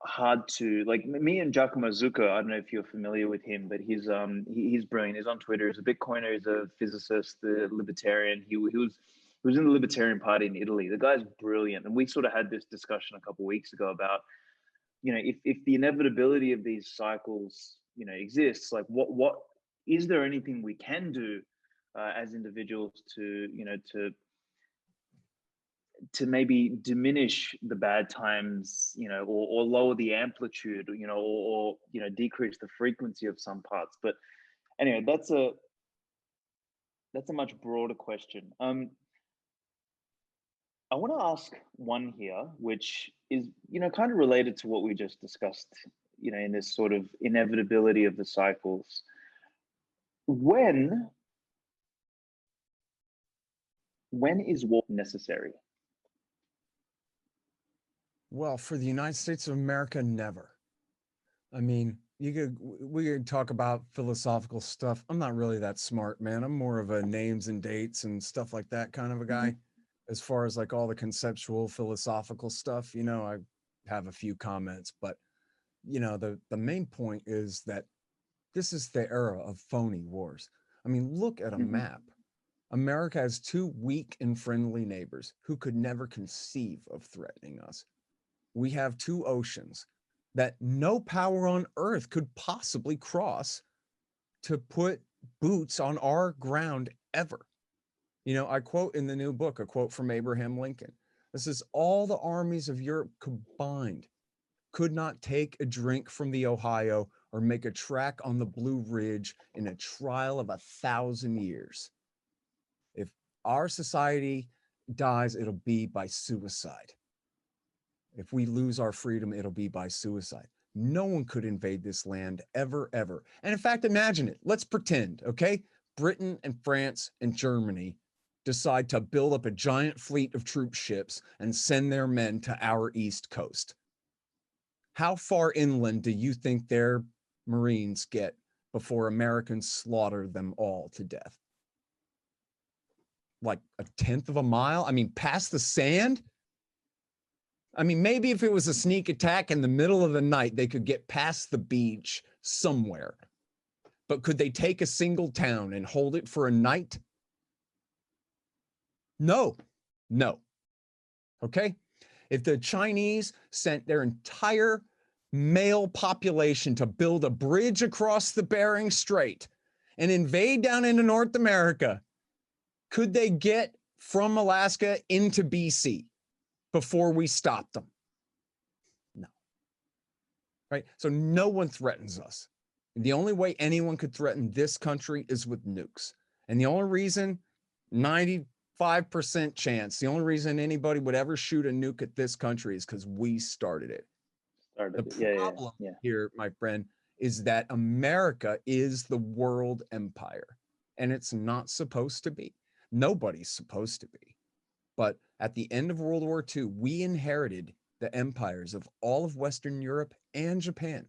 hard to, like, me and Giacomo Zucco. I don't know if you're familiar with him, but he's brilliant. He's on Twitter. He's a Bitcoiner. He's a physicist, the libertarian. He was in the Libertarian Party in Italy. The guy's brilliant, and we sort of had this discussion a couple of weeks ago about, if the inevitability of these cycles, exists, like what is there anything we can do as individuals to maybe diminish the bad times, or lower the amplitude, or decrease the frequency of some parts. But anyway, that's a much broader question. I want to ask one here, which is, kind of related to what we just discussed, in this sort of inevitability of the cycles. When is war necessary? Well, for the United States of America, never. I mean, we could talk about philosophical stuff. I'm not really that smart, man. I'm more of a names and dates and stuff like that kind of a guy. As far as like all the conceptual philosophical stuff, I have a few comments, but the main point is that this is the era of phony wars. I mean, look at a map. America has two weak and friendly neighbors who could never conceive of threatening us. We have two oceans that no power on earth could possibly cross to put boots on our ground ever. I quote in the new book, a quote from Abraham Lincoln. This is all the armies of Europe combined could not take a drink from the Ohio or make a track on the Blue Ridge in a trial of 1,000 years. If our society dies, it'll be by suicide. If we lose our freedom, it'll be by suicide. No one could invade this land ever, ever. And in fact, imagine it. Let's pretend, okay? Britain and France and Germany decide to build up a giant fleet of troop ships and send their men to our East Coast. How far inland do you think their Marines get before Americans slaughter them all to death? Like a tenth of a mile? I mean, past the sand? I mean, maybe if it was a sneak attack in the middle of the night, they could get past the beach somewhere. But could they take a single town and hold it for a night? No, no. Okay? If the Chinese sent their entire male population to build a bridge across the Bering Strait and invade down into North America, could they get from Alaska into BC before we stopped them? No. Right? So no one threatens us. The only way anyone could threaten this country is with nukes. And the only reason, 95% chance, the only reason anybody would ever shoot a nuke at this country is because we started it. The problem here, my friend, is that America is the world empire, and it's not supposed to be. Nobody's supposed to be. But at the end of World War II, we inherited the empires of all of Western Europe and Japan.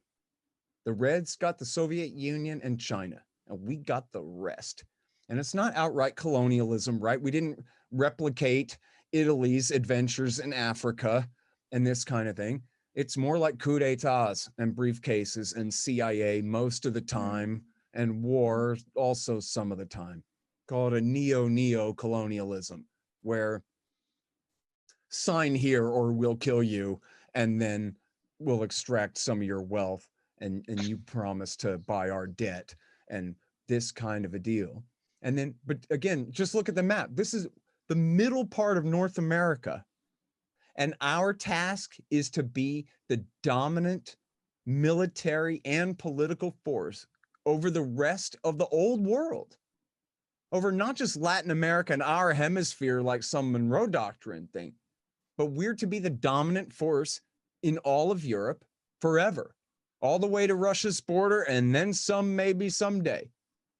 The Reds got the Soviet Union and China, and we got the rest. And it's not outright colonialism, right? We didn't replicate Italy's adventures in Africa and this kind of thing. It's more like coup d'etats and briefcases and CIA most of the time, and war also some of the time. Call it a neo-colonialism, where sign here or we'll kill you, and then we'll extract some of your wealth, and you promise to buy our debt, and this kind of a deal. And then, but again, just look at the map. This is the middle part of North America. And our task is to be the dominant military and political force over the rest of the old world, over not just Latin America and our hemisphere like some Monroe Doctrine thing, but we're to be the dominant force in all of Europe forever, all the way to Russia's border, and then some maybe someday.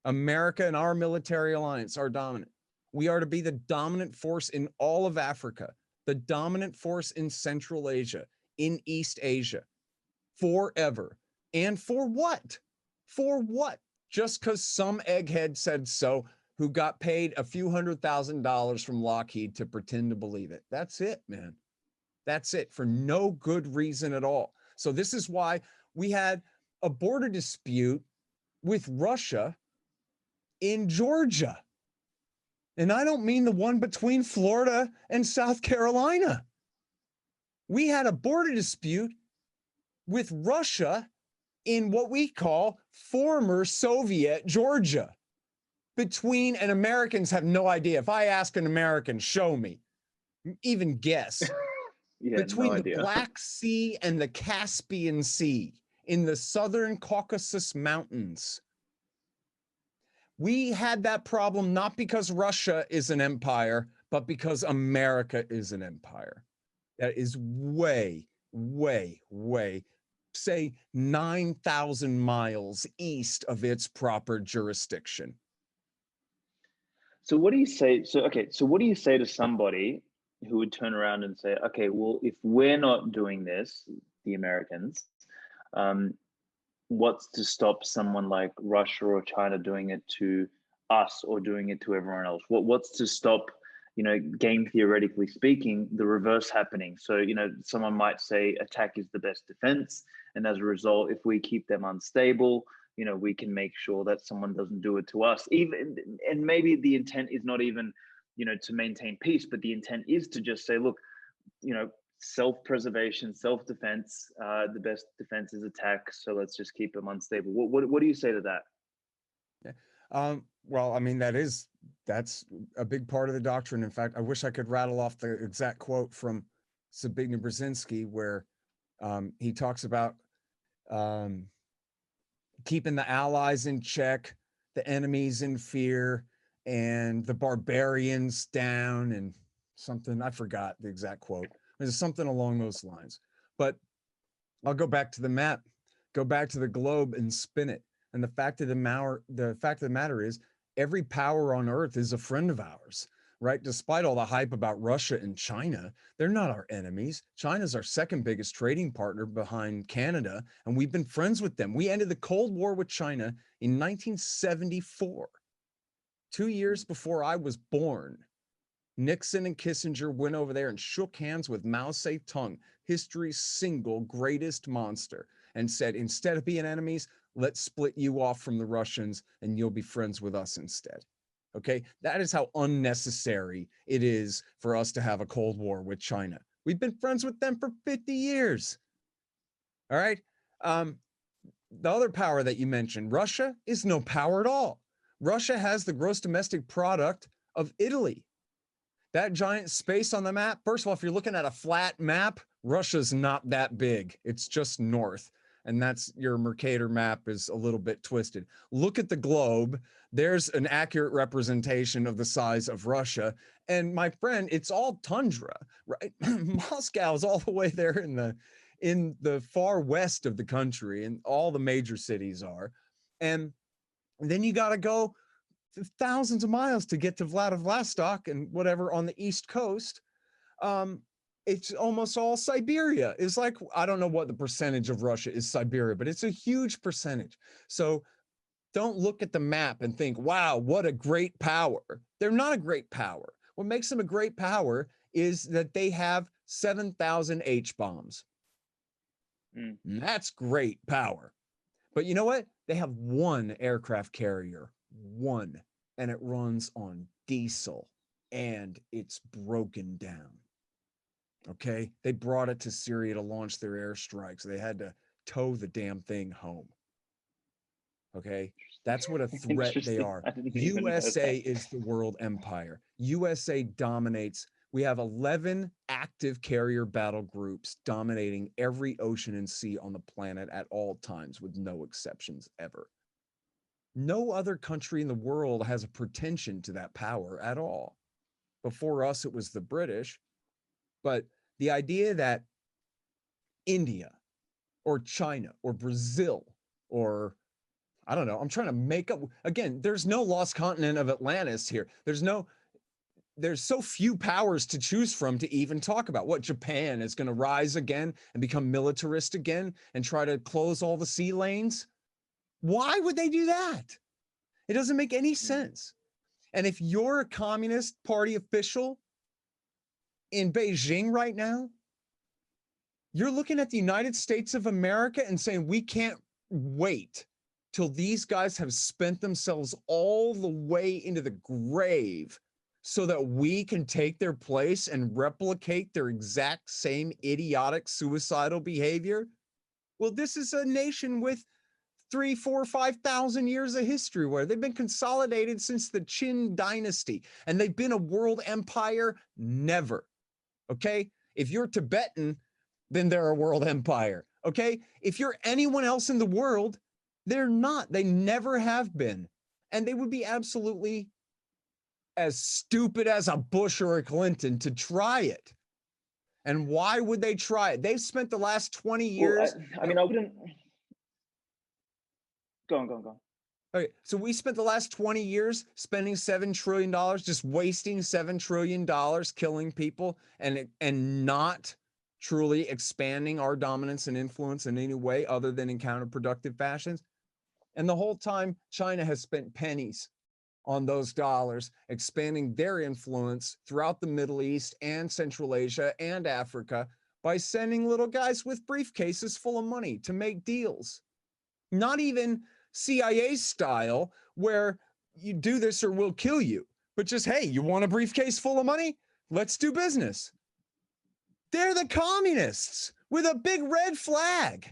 America and our military alliance are dominant. We are to be the dominant force in all of Africa, the dominant force in Central Asia, in East Asia, forever. And for what? For what? Just because some egghead said so, who got paid a few $100,000 from Lockheed to pretend to believe it. That's it, man. That's it, for no good reason at all. So this is why we had a border dispute with Russia in Georgia. And I don't mean the one between Florida and South Carolina. We had a border dispute with Russia in what we call former Soviet Georgia. Between, and Americans have no idea. If I ask an American, show me, even guess. Between the Black Sea and the Caspian Sea in the southern Caucasus Mountains. We had that problem not because Russia is an empire, but because America is an empire. That is way, way, way, say 9,000 miles east of its proper jurisdiction. So what do you say? So what do you say to somebody who would turn around and say, okay, well, if we're not doing this, the Americans, what's to stop someone like Russia or China doing it to us or doing it to everyone else? What's to stop, game theoretically speaking, the reverse happening? So, someone might say attack is the best defense. And as a result, if we keep them unstable, we can make sure that someone doesn't do it to us. And maybe the intent is not even, to maintain peace, but the intent is to just say, look, self-preservation, self-defense, the best defense is attack. So let's just keep them unstable. What do you say to that? Yeah. Well, I mean, that's a big part of the doctrine. In fact, I wish I could rattle off the exact quote from Zbigniew Brzezinski, where he talks about keeping the allies in check, the enemies in fear, and the barbarians down, and something, I forgot the exact quote. There's something along those lines. But I'll go back to the map, go back to the globe and spin it. And the fact of the matter is, every power on earth is a friend of ours. right? Despite all the hype about Russia and China, they're not our enemies. China's our second biggest trading partner behind Canada, and we've been friends with them. We ended the Cold War with China in 1974, 2 years before I was born. Nixon and Kissinger went over there and shook hands with Mao Zedong, history's single greatest monster, and said, instead of being enemies, let's split you off from the Russians and you'll be friends with us instead. Okay, that is how unnecessary it is for us to have a Cold War with China. We've been friends with them for 50 years. All right. The other power that you mentioned, Russia, is no power at all. Russia has the gross domestic product of Italy. That giant space on the map, first of all, if you're looking at a flat map, Russia's not that big. It's just north. And that's your Mercator map is a little bit twisted. Look at the globe. There's an accurate representation of the size of Russia. And my friend, it's all tundra, right? Moscow is all the way there in the far west of the country, and all the major cities are. And then you got to go thousands of miles to get to Vladivostok and whatever on the East Coast. It's almost all Siberia. It's like, I don't know what the percentage of Russia is Siberia, but it's a huge percentage. So don't look at the map and think, wow, what a great power. They're not a great power. What makes them a great power is that they have 7,000 H-bombs. That's great power. But you know what? They have one aircraft carrier, one, and it runs on diesel, and it's broken down. Okay? They brought it to Syria to launch their airstrikes. They had to tow the damn thing home. Okay? That's what a threat they are. USA is the world empire. USA dominates. We have 11 active carrier battle groups dominating every ocean and sea on the planet at all times, with no exceptions ever. No other country in the world has a pretension to that power at all. Before us, it was the British. But the idea that India or China or Brazil or, I don't know, I'm trying to make up, again, there's no lost continent of Atlantis here. There's so few powers to choose from to even talk about. What, Japan is going to rise again and become militarist again and try to close all the sea lanes? Why would they do that? It doesn't make any sense. And if you're a Communist Party official in Beijing right now, you're looking at the United States of America and saying, we can't wait till these guys have spent themselves all the way into the grave so that we can take their place and replicate their exact same idiotic suicidal behavior. Well, this is a nation with 3, 4, 5,000 years of history where they've been consolidated since the Qin dynasty, and they've been a world empire? Never. Okay? If you're Tibetan, then they're a world empire. Okay? If you're anyone else in the world, they're not. They never have been. And they would be absolutely as stupid as a Bush or a Clinton to try it. And why would they try it? They've spent the last 20 years. Well, I mean, I wouldn't. Go on. Okay, so we spent the last 20 years spending $7 trillion, just wasting $7 trillion, killing people, and not truly expanding our dominance and influence in any way other than in counterproductive fashions. And the whole time, China has spent pennies on those dollars, expanding their influence throughout the Middle East and Central Asia and Africa by sending little guys with briefcases full of money to make deals. Not even CIA style, where you do this or we'll kill you, but just, hey, you want a briefcase full of money? Let's do business. They're the communists with a big red flag.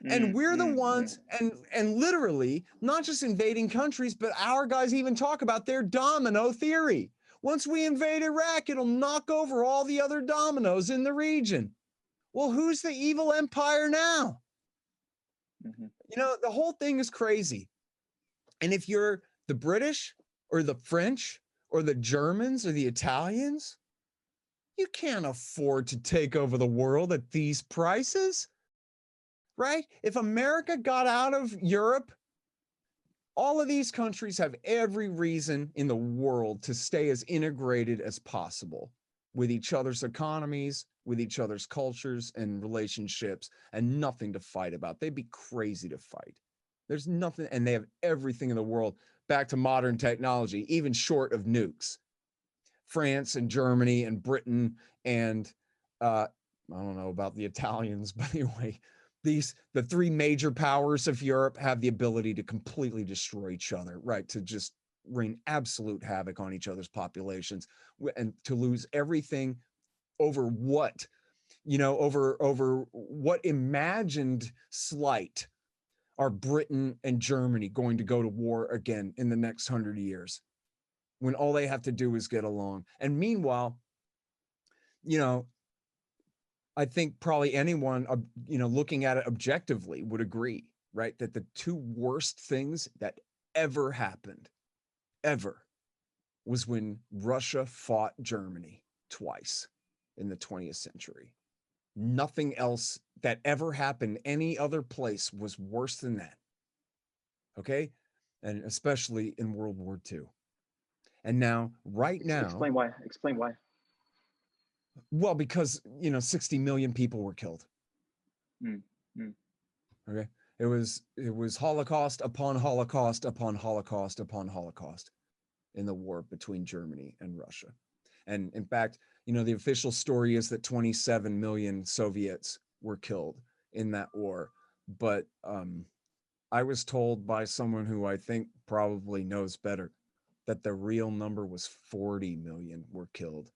And we're the ones, and literally, not just invading countries, but our guys even talk about their domino theory. Once we invade Iraq, it'll knock over all the other dominoes in the region. Well, who's the evil empire now? You know, the whole thing is crazy. And if you're the British or the French or the Germans or the Italians, you can't afford to take over the world at these prices. Right? If America got out of Europe All of these countries have every reason in the world to stay as integrated as possible with each other's economies, with each other's cultures and relationships, and nothing to fight about. They'd be crazy to fight. There's nothing, and they have everything in the world back to modern technology, even short of nukes. France and Germany and Britain and I don't know about the Italians, but anyway, the three major powers of Europe have the ability to completely destroy each other, right? To just wreak absolute havoc on each other's populations and to lose everything over what, over what imagined slight are Britain and Germany going to go to war again in the next 100 years when all they have to do is get along. And meanwhile, I think probably anyone, looking at it objectively would agree, right? That the two worst things that ever happened, ever, was when Russia fought Germany twice in the 20th century. Nothing else that ever happened any other place was worse than that. Okay? And especially in World War II. And now, right now... Explain why. Well, because, 60 million people were killed. Okay? It was Holocaust upon Holocaust upon Holocaust upon Holocaust in the war between Germany and Russia. And in fact, the official story is that 27 million Soviets were killed in that war. But I was told by someone who I think probably knows better that the real number was 40 million were killed.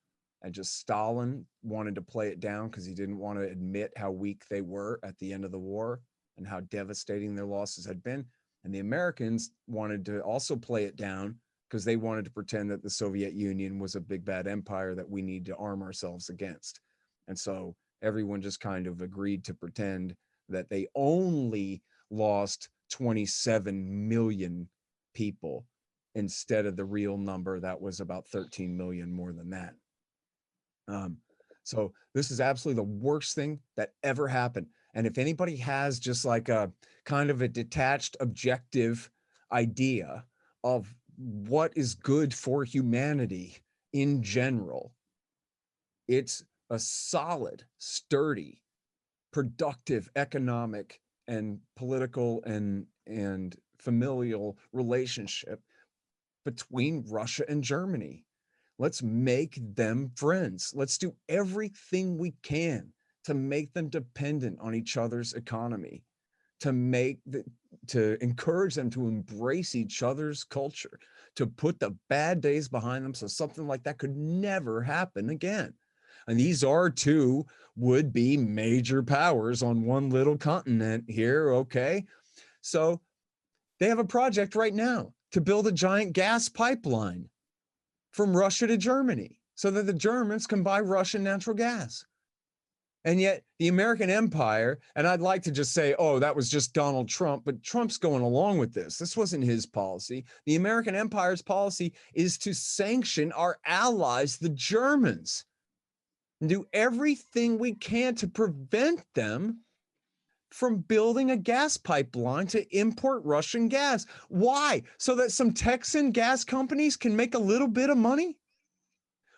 And just Stalin wanted to play it down because he didn't want to admit how weak they were at the end of the war and how devastating their losses had been. And the Americans wanted to also play it down because they wanted to pretend that the Soviet Union was a big bad empire that we need to arm ourselves against. And so everyone just kind of agreed to pretend that they only lost 27 million people instead of the real number that was about 13 million more than that. So this is absolutely the worst thing that ever happened. And if anybody has just like a kind of a detached, objective idea of what is good for humanity in general, it's a solid, sturdy, productive economic and political and familial relationship between Russia and Germany. Let's make them friends. Let's do everything we can to make them dependent on each other's economy, to encourage them to embrace each other's culture, to put the bad days behind them so something like that could never happen again. And these are two would-be major powers on one little continent here, okay? So they have a project right now to build a giant gas pipeline from Russia to Germany so that the Germans can buy Russian natural gas. And yet the American empire, and I'd like to just say, oh, that was just Donald Trump, but Trump's going along with this. This wasn't his policy. The American empire's policy is to sanction our allies, the Germans, and do everything we can to prevent them from building a gas pipeline to import Russian gas. Why? So that some Texan gas companies can make a little bit of money?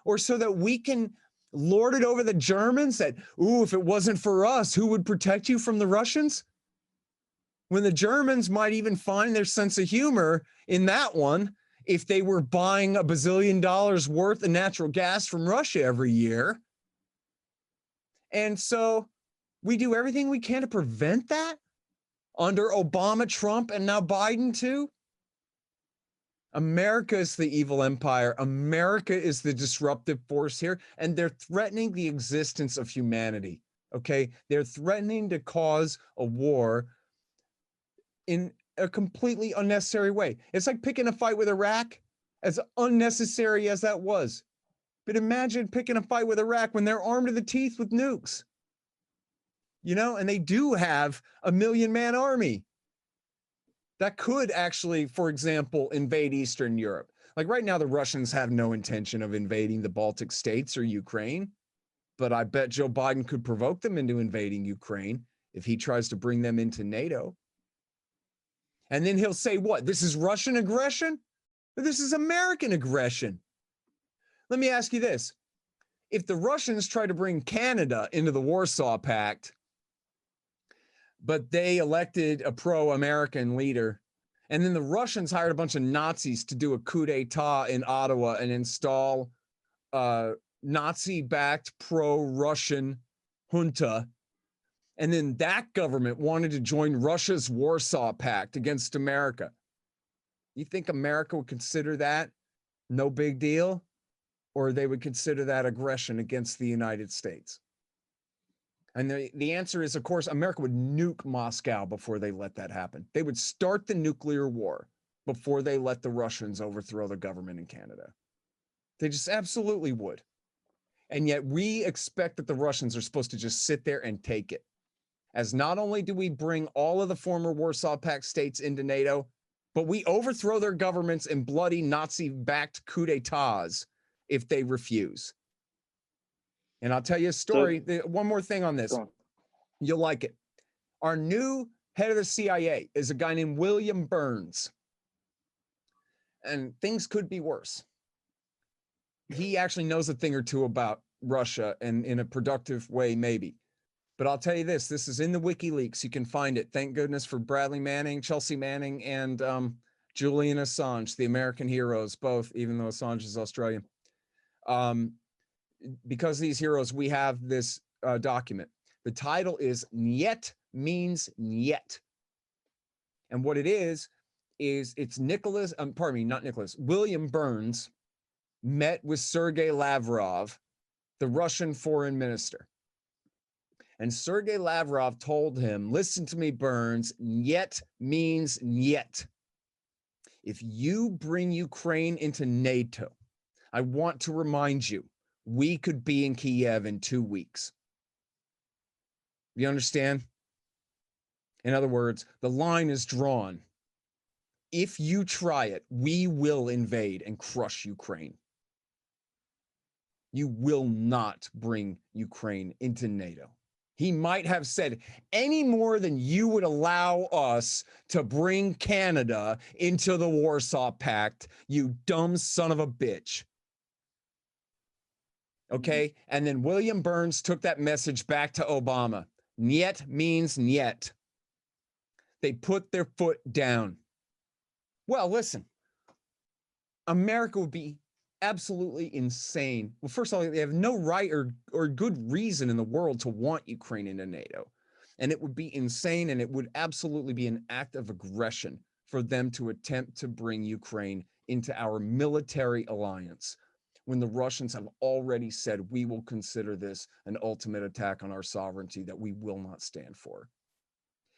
Or so that we can lord it over the Germans that, ooh, if it wasn't for us, who would protect you from the Russians? When the Germans might even find their sense of humor in that one if they were buying $1 bazillion worth of natural gas from Russia every year. And so we do everything we can to prevent that under Obama, Trump, and now Biden too. America is the evil empire. America is the disruptive force here, and they're threatening the existence of humanity, okay? They're threatening to cause a war in a completely unnecessary way. It's like picking a fight with Iraq, as unnecessary as that was. But imagine picking a fight with Iraq when they're armed to the teeth with nukes. And they do have a 1 million-man army that could actually, for example, invade Eastern Europe. Like right now, the Russians have no intention of invading the Baltic states or Ukraine, but I bet Joe Biden could provoke them into invading Ukraine if he tries to bring them into NATO. And then he'll say, what? This is Russian aggression? Or this is American aggression? Let me ask you this. If the Russians try to bring Canada into the Warsaw Pact, but they elected a pro-American leader, and then the Russians hired a bunch of Nazis to do a coup d'etat in Ottawa and install Nazi-backed pro-Russian junta, and then that government wanted to join Russia's Warsaw Pact against America. You think America would consider that no big deal? Or they would consider that aggression against the United States? And the answer is, of course, America would nuke Moscow before they let that happen. They would start the nuclear war before they let the Russians overthrow the government in Canada. They just absolutely would. And yet we expect that the Russians are supposed to just sit there and take it. As not only do we bring all of the former Warsaw Pact states into NATO, but we overthrow their governments in bloody Nazi-backed coup d'etats if they refuse. And I'll tell you a story. One more thing on this. You'll like it. Our new head of the CIA is a guy named William Burns. And things could be worse. He actually knows a thing or two about Russia, and in a productive way, maybe. But I'll tell you this. This is in the WikiLeaks. You can find it. Thank goodness for Bradley Manning, Chelsea Manning, and Julian Assange, the American heroes, both, even though Assange is Australian. Because of these heroes, we have this document. The title is Niet Means Niet. And what it is it's William Burns met with Sergei Lavrov, the Russian foreign minister. And Sergei Lavrov told him, listen to me, Burns, Niet means Niet. If you bring Ukraine into NATO, I want to remind you, we could be in Kiev in 2 weeks. You understand? In other words, the line is drawn. If you try it, we will invade and crush Ukraine. You will not bring Ukraine into NATO. He might have said, any more than you would allow us to bring Canada into the Warsaw Pact, you dumb son of a bitch. Okay? And then William Burns took that message back to Obama. Niet means niet. They put their foot down. Well, listen, America would be absolutely insane. Well, first of all, they have no right or good reason in the world to want Ukraine into NATO. And it would be insane, and it would absolutely be an act of aggression for them to attempt to bring Ukraine into our military alliance, when the Russians have already said we will consider this an ultimate attack on our sovereignty that we will not stand for.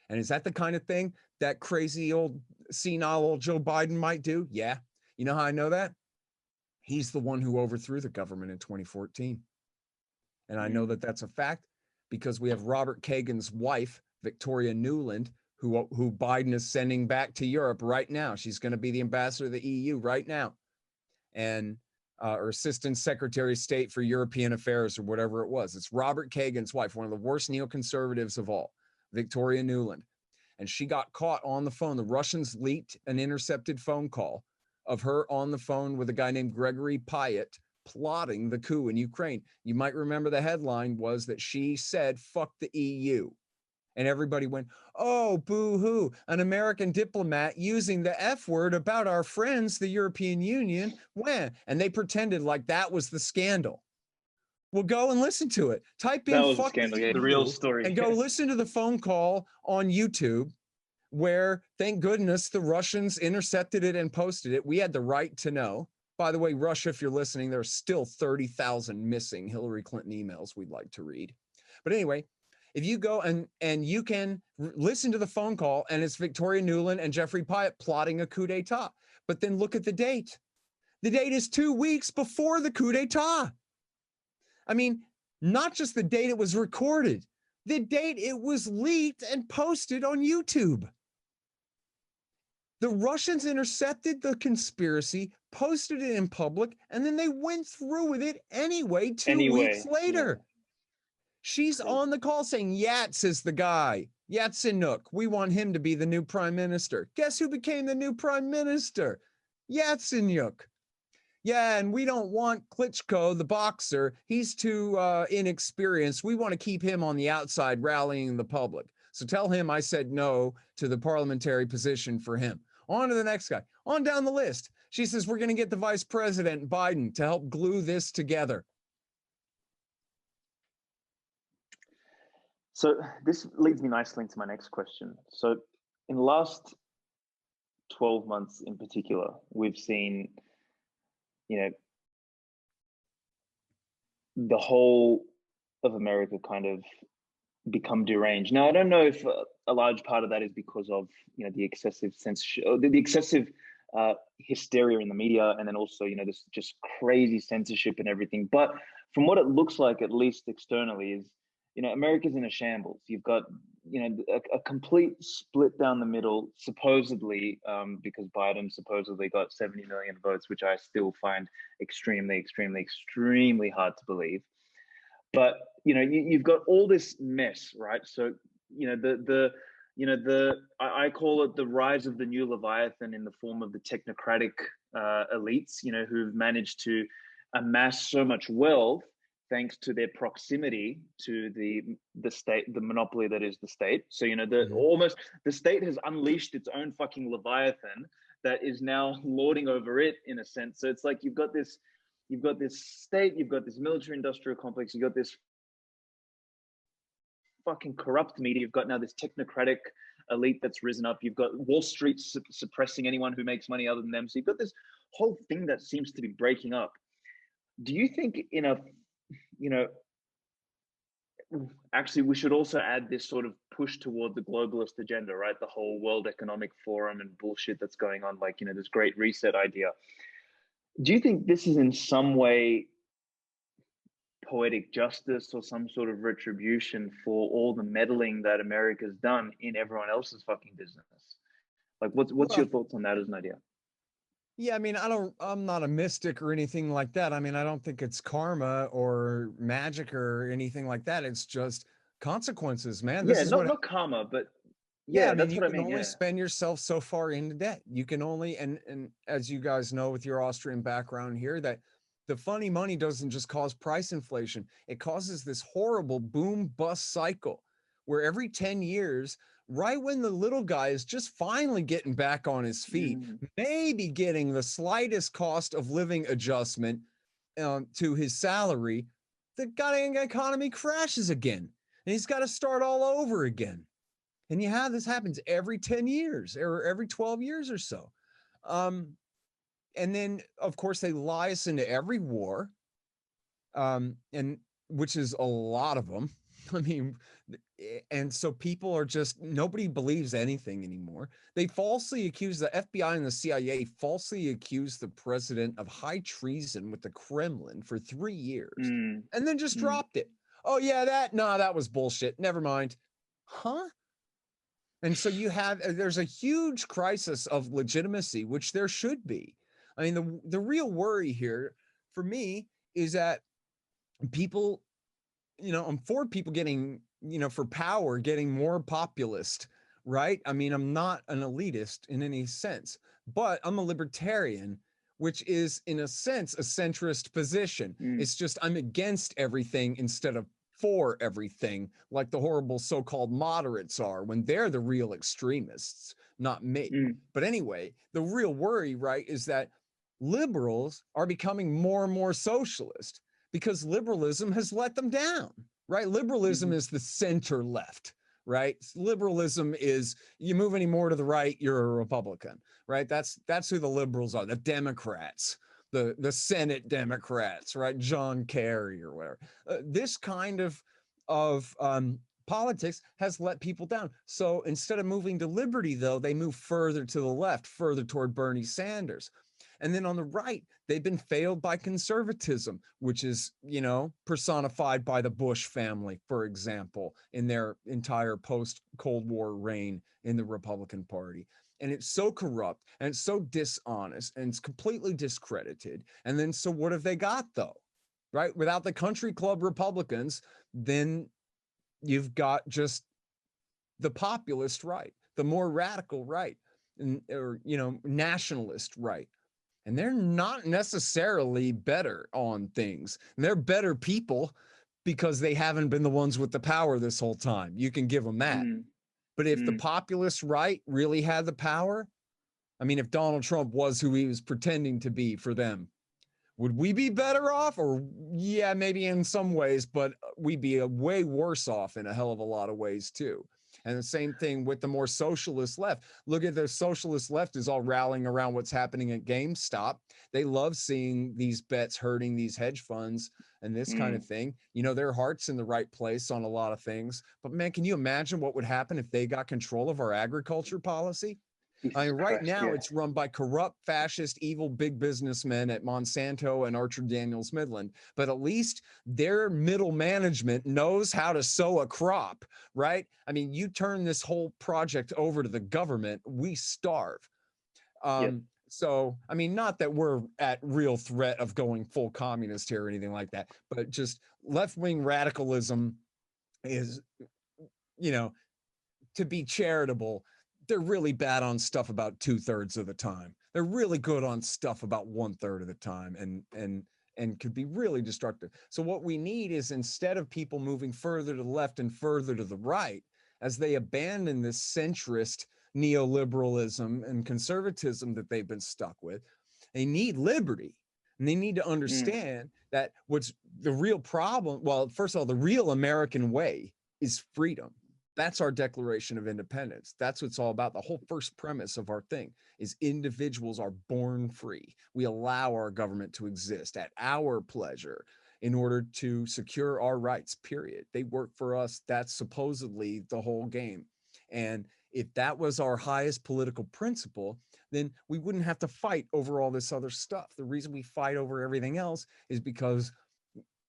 And is that the kind of thing that crazy old senile old Joe Biden might do? Yeah. You know how I know that? He's the one who overthrew the government in 2014. And I know that that's a fact because we have Robert Kagan's wife, Victoria Nuland, who Biden is sending back to Europe right now. She's going to be the ambassador to the EU right now. And or Assistant Secretary of State for European Affairs or whatever it was. It's Robert Kagan's wife, one of the worst neoconservatives of all, Victoria Nuland. And she got caught on the phone. The Russians leaked an intercepted phone call of her on the phone with a guy named Gregory Pyatt plotting the coup in Ukraine. You might remember the headline was that she said, fuck the EU. And everybody went, oh, boo-hoo, an American diplomat using the F word about our friends, the European Union. When? And they pretended like that was the scandal. Well, go and listen to it. Type in that was fuck a scandal, the real story. And go listen to the phone call on YouTube where, thank goodness, the Russians intercepted it and posted it. We had the right to know. By the way, Russia, if you're listening, there's still 30,000 missing Hillary Clinton emails we'd like to read. But anyway, if you go and you can listen to the phone call, and it's Victoria Nuland and Jeffrey Pyatt plotting a coup d'etat. But then look at the date. The date is 2 weeks before the coup d'etat. I mean, not just the date it was recorded, the date it was leaked and posted on YouTube. The Russians intercepted the conspiracy, posted it in public, and then they went through with it anyway 2 weeks later. She's on the call saying Yats is the guy. Yatsenyuk. We want him to be the new prime minister. Guess who became the new prime minister? Yatsenyuk. Yeah, and we don't want Klitschko, the boxer. He's too inexperienced. We want to keep him on the outside rallying the public. So tell him I said no to the parliamentary position for him. On to the next guy. On down the list. She says, we're going to get the vice president, Biden, to help glue this together. So this leads me nicely into my next question. So in the last 12 months in particular, we've seen, the whole of America kind of become deranged. Now, I don't know if a large part of that is because of, the excessive censorship, the excessive hysteria in the media, and then also, this just crazy censorship and everything. But from what it looks like, at least externally, is, America's in a shambles. You've got, a complete split down the middle, supposedly, because Biden supposedly got 70 million votes, which I still find extremely, extremely, extremely hard to believe. But, you've got all this mess, right? So, I call it the rise of the new Leviathan in the form of the technocratic elites, who've managed to amass so much wealth thanks to their proximity to the state, the monopoly that is the state. So, almost the state has unleashed its own fucking Leviathan that is now lording over it in a sense. So it's like you've got this state, you've got this military industrial complex, you've got this fucking corrupt media, you've got now this technocratic elite that's risen up, you've got Wall Street suppressing anyone who makes money other than them. So you've got this whole thing that seems to be breaking up. Do you think actually we should also add this sort of push toward the globalist agenda, right? The whole World Economic Forum and bullshit that's going on, like, this great reset idea. Do you think this is in some way poetic justice or some sort of retribution for all the meddling that America's done in everyone else's fucking business? Like, what's your thoughts on that as an idea? Yeah, I mean, I'm not a mystic or anything like that. I mean, I don't think it's karma or magic or anything like that. It's just consequences, man. This is not karma, but yeah, I mean, that's you what I can mean. only Yeah. spend yourself so far into debt. You can only, and as you guys know with your Austrian background here, that the funny money doesn't just cause price inflation. It causes this horrible boom bust cycle where every 10 years, right when the little guy is just finally getting back on his feet, maybe getting the slightest cost of living adjustment to his salary, the goddamn economy crashes again. And he's got to start all over again. And this happens every 10 years or every 12 years or so. And then, of course, they lie us into every war, and which is a lot of them. I mean, and so people are just, nobody believes anything anymore. They falsely accuse the FBI and the CIA, falsely accused the president of high treason with the Kremlin for 3 years, and then just dropped it. Oh, yeah, that was bullshit. Never mind. Huh? And so there's a huge crisis of legitimacy, which there should be. I mean, the real worry here for me is that people, I'm for people getting, for power, getting more populist, right? I mean, I'm not an elitist in any sense, but I'm a libertarian, which is in a sense a centrist position. It's just I'm against everything instead of for everything, like the horrible so-called moderates are when they're the real extremists, not me. But anyway, the real worry, right, is that liberals are becoming more and more socialist because liberalism has let them down, right? Liberalism is the center left, right? Liberalism is you move any more to the right, you're a Republican, right? That's who the liberals are, the Democrats. The Senate Democrats, right? John Kerry or whatever. This kind of politics has let people down. So instead of moving to liberty, though, they move further to the left, further toward Bernie Sanders. And then on the right, they've been failed by conservatism, which is, personified by the Bush family, for example, in their entire post-Cold War reign in the Republican Party. And it's so corrupt and it's so dishonest and it's completely discredited. And then, so what have they got though, right? Without the country club Republicans, then you've got just the populist right, the more radical right, or nationalist right. And they're not necessarily better on things. And they're better people because they haven't been the ones with the power this whole time. You can give them that. Mm, But if the mm, populist right really had the power, I mean, if Donald Trump was who he was pretending to be for them, would we be better off? Or, yeah, maybe in some ways, but we'd be way worse off in a hell of a lot of ways too. And the same thing with the more socialist left. Look at the socialist left is all rallying around what's happening at GameStop. They love seeing these bets hurting these hedge funds and this kind of mm. thing. Their heart's in the right place on a lot of things. But man, can you imagine what would happen if they got control of our agriculture policy? I Jesus mean, right Christ, now yeah. it's run by corrupt, fascist, evil big businessmen at Monsanto and Archer Daniels Midland. But at least their middle management knows how to sow a crop, right? I mean, you turn this whole project over to the government, we starve. Yep. So, I mean, not that we're at real threat of going full communist here or anything like that, but just left-wing radicalism is, to be charitable, they're really bad on stuff about 2/3 of the time. They're really good on stuff about 1/3 of the time, and could be really destructive. So what we need is, instead of people moving further to the left and further to the right, as they abandon this centrist neoliberalism and conservatism that they've been stuck with, they need liberty. And they need to Mm, understand that what's the real problem. Well, first of all, the real American way is freedom. That's our Declaration of Independence. That's what it's all about. The whole first premise of our thing is individuals are born free. We allow our government to exist at our pleasure in order to secure our rights, period. They work for us. That's supposedly the whole game. And if that was our highest political principle, then we wouldn't have to fight over all this other stuff. The reason we fight over everything else is because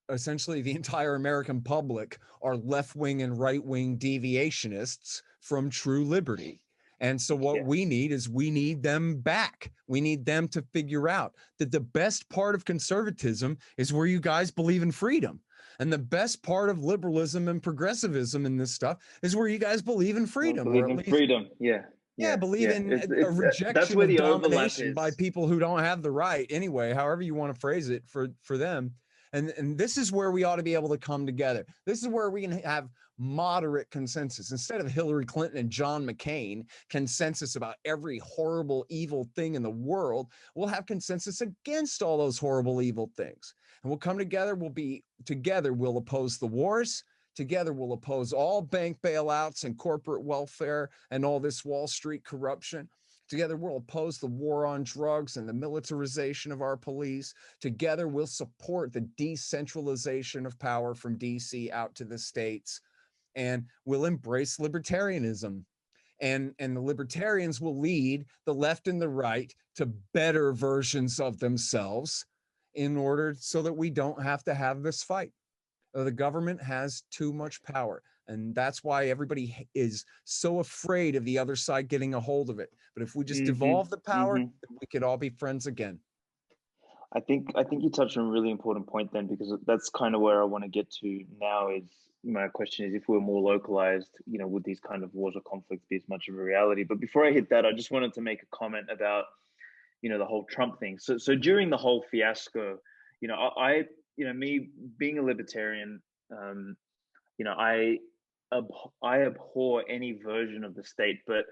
essentially the entire American public are left-wing and right-wing deviationists from true liberty. And so what yeah. we need is, we need them back. We need them to figure out that the best part of conservatism is where you guys believe in freedom. And the best part of liberalism and progressivism in this stuff is where you guys believe in Well, freedom, or believe at in least, freedom. Yeah. yeah, Yeah. believe Yeah. in It's a that's rejection where of the overlap domination by is. people who don't have the right anyway, however you want to phrase it for them. And this is where we ought to be able to come together. This is where we can have moderate consensus, instead of Hillary Clinton and John McCain consensus about every horrible, evil thing in the world. We'll have consensus against all those horrible, evil things. And we'll come together. We'll be together. We'll oppose the wars. Together, we'll oppose all bank bailouts and corporate welfare and all this Wall Street corruption. Together, we'll oppose the war on drugs and the militarization of our police. Together, we'll support the decentralization of power from DC out to the states. And we'll embrace libertarianism. And the libertarians will lead the left and the right to better versions of themselves, in order so that we don't have to have this fight. The government has too much power. And that's why everybody is so afraid of the other side getting a hold of it. But if we just Hmm. devolve the power, Hmm. we could all be friends again. I think you touched on a really important point then, because that's kind of where I want to get to now. Is my question is, if we're more localized, would these kind of wars or conflicts be as much of a reality? But before I hit that, I just wanted to make a comment about the whole Trump thing. So during the whole fiasco, I me being a libertarian, you know, I I abhor any version of the state. But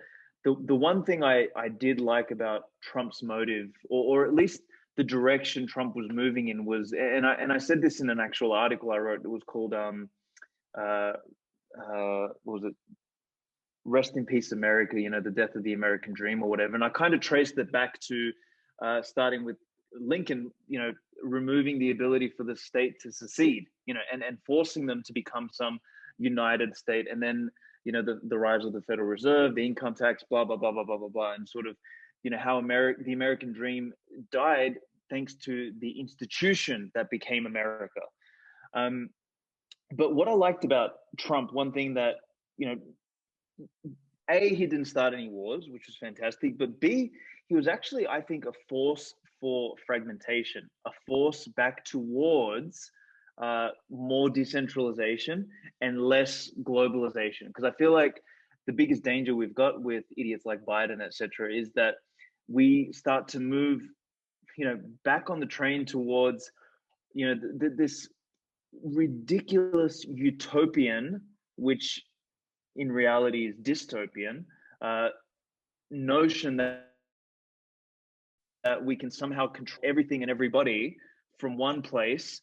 the one thing I did like about Trump's motive, or at least the direction Trump was moving in, was, and I said this in an actual article I wrote. It was called uh what was it, Rest in Peace America, the death of the American dream or whatever. And I kind of traced it back to starting with Lincoln, removing the ability for the state to secede, and forcing them to become some united state. And then, the rise of the Federal Reserve, the income tax, blah, blah, blah, blah, blah, blah, blah. And sort of, how the American dream died thanks to the institution that became America. Um, but what I liked about Trump, one thing that, you know, A, he didn't start any wars, which was fantastic. But B, he was actually, I think, a force for fragmentation, a force back towards more decentralization and less globalization. Because I feel like the biggest danger we've got with idiots like Biden, etc., is that we start to move, back on the train towards, this ridiculous utopian, which in reality is dystopian, notion that we can somehow control everything and everybody from one place,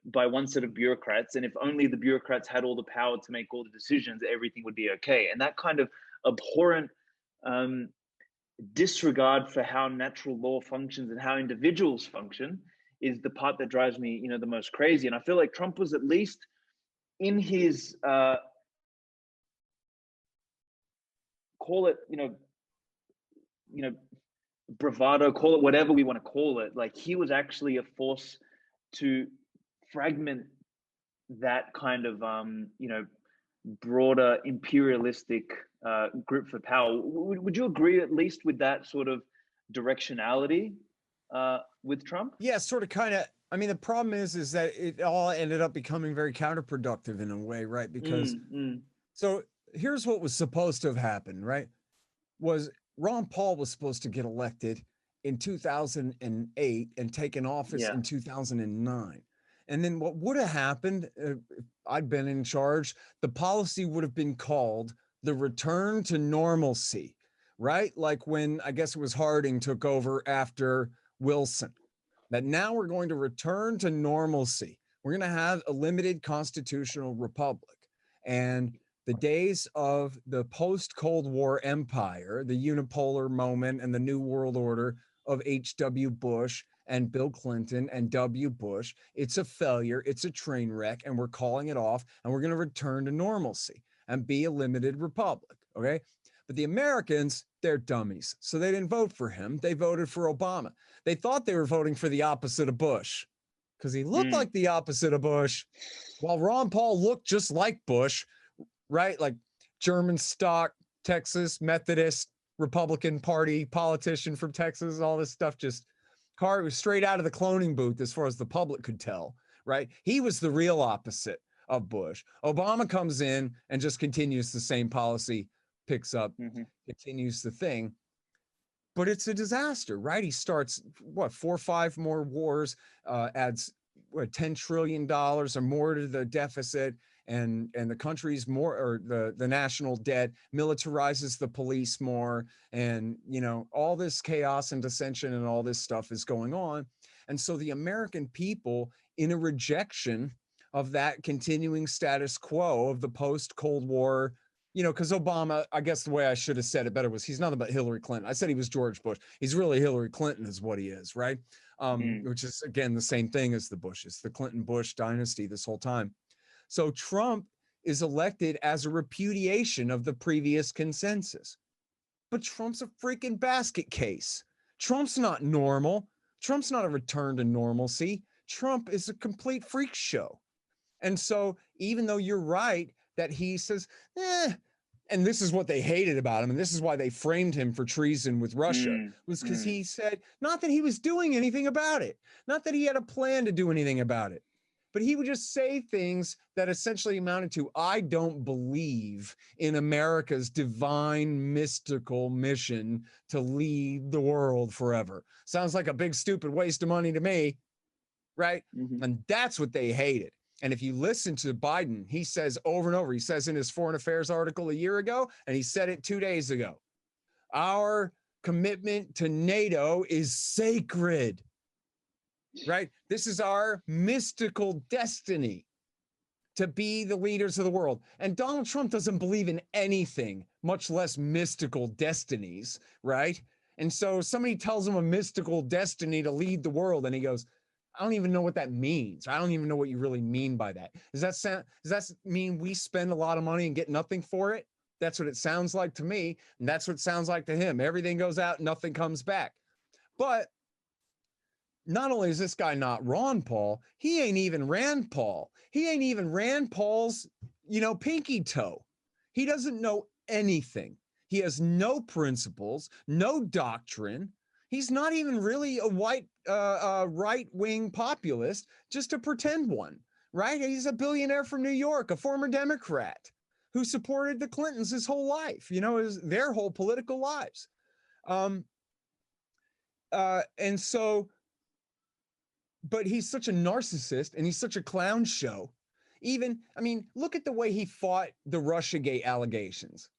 by one set of bureaucrats. And if only the bureaucrats had all the power to make all the decisions, everything would be okay. And that kind of abhorrent disregard for how natural law functions and how individuals function is the part that drives me, the most crazy. And I feel like Trump was, at least in his call it, bravado, call it whatever we want to call it, like he was actually a force to fragment that kind of broader imperialistic grip for power. Would you agree at least with that sort of directionality with Trump? Yeah, sort of, kind of. I mean, the problem is that it all ended up becoming very counterproductive in a way, right? Because so here's what was supposed to have happened, right? Was Ron Paul was supposed to get elected in 2008 and take an office in 2009. And then what would have happened, if I'd been in charge, the policy would have been called the return to normalcy, right? Like when, I guess it was Harding took over after Wilson, that now we're going to return to normalcy. We're going to have a limited constitutional republic. And the days of the post-Cold War empire, the unipolar moment and the New World Order of H.W. Bush and Bill Clinton and W. Bush, it's a failure, it's a train wreck, and we're calling it off, and we're going to return to normalcy and be a limited republic, okay? But the Americans, they're dummies. So they didn't vote for him. They voted for Obama. They thought they were voting for the opposite of Bush because he looked like the opposite of Bush, while Ron Paul looked just like Bush, right? Like German stock, Texas, Methodist, Republican Party politician from Texas, all this stuff, just car was straight out of the cloning booth as far as the public could tell, right? He was the real opposite of Bush. Obama comes in and just continues the same policy, picks up, continues the thing. But it's a disaster, right? He starts, 4 or 5 more wars, adds $10 trillion or more to the deficit, and the country's more, or the national debt, militarizes the police more, and all this chaos and dissension and all this stuff is going on. And so the American people, in a rejection of that continuing status quo of the post-Cold War, because Obama, I guess the way I should have said it better was he's nothing but Hillary Clinton. I said he was George Bush. He's really Hillary Clinton is what he is, right? Which is, again, the same thing as the Bushes, the Clinton-Bush dynasty this whole time. So Trump is elected as a repudiation of the previous consensus. But Trump's a freaking basket case. Trump's not normal. Trump's not a return to normalcy. Trump is a complete freak show. And so even though you're right that he says, and this is what they hated about him, and this is why they framed him for treason with Russia, was because he said, not that he was doing anything about it, not that he had a plan to do anything about it, but he would just say things that essentially amounted to, I don't believe in America's divine mystical mission to lead the world forever. Sounds like a big stupid waste of money to me, right? And that's what they hated. And if you listen to Biden, he says over and over, he says in his Foreign Affairs article a year ago, and he said it 2 days ago, our commitment to NATO is sacred, right? This is our mystical destiny to be the leaders of the world. And Donald Trump doesn't believe in anything, much less mystical destinies, right? And so somebody tells him a mystical destiny to lead the world, and he goes, I don't even know what that means. I don't even know what you really mean by that. Does that mean we spend a lot of money and get nothing for it? That's what it sounds like to me. And that's what it sounds like to him. Everything goes out, nothing comes back. But not only is this guy not Ron Paul, he ain't even Rand Paul. He ain't even Rand Paul's, pinky toe. He doesn't know anything. He has no principles, no doctrine. He's not even really a white right-wing populist, just a pretend one, right? He's a billionaire from New York, a former Democrat who supported the Clintons his whole life, their whole political lives. And so, but he's such a narcissist and he's such a clown show. Look at the way he fought the Russiagate allegations.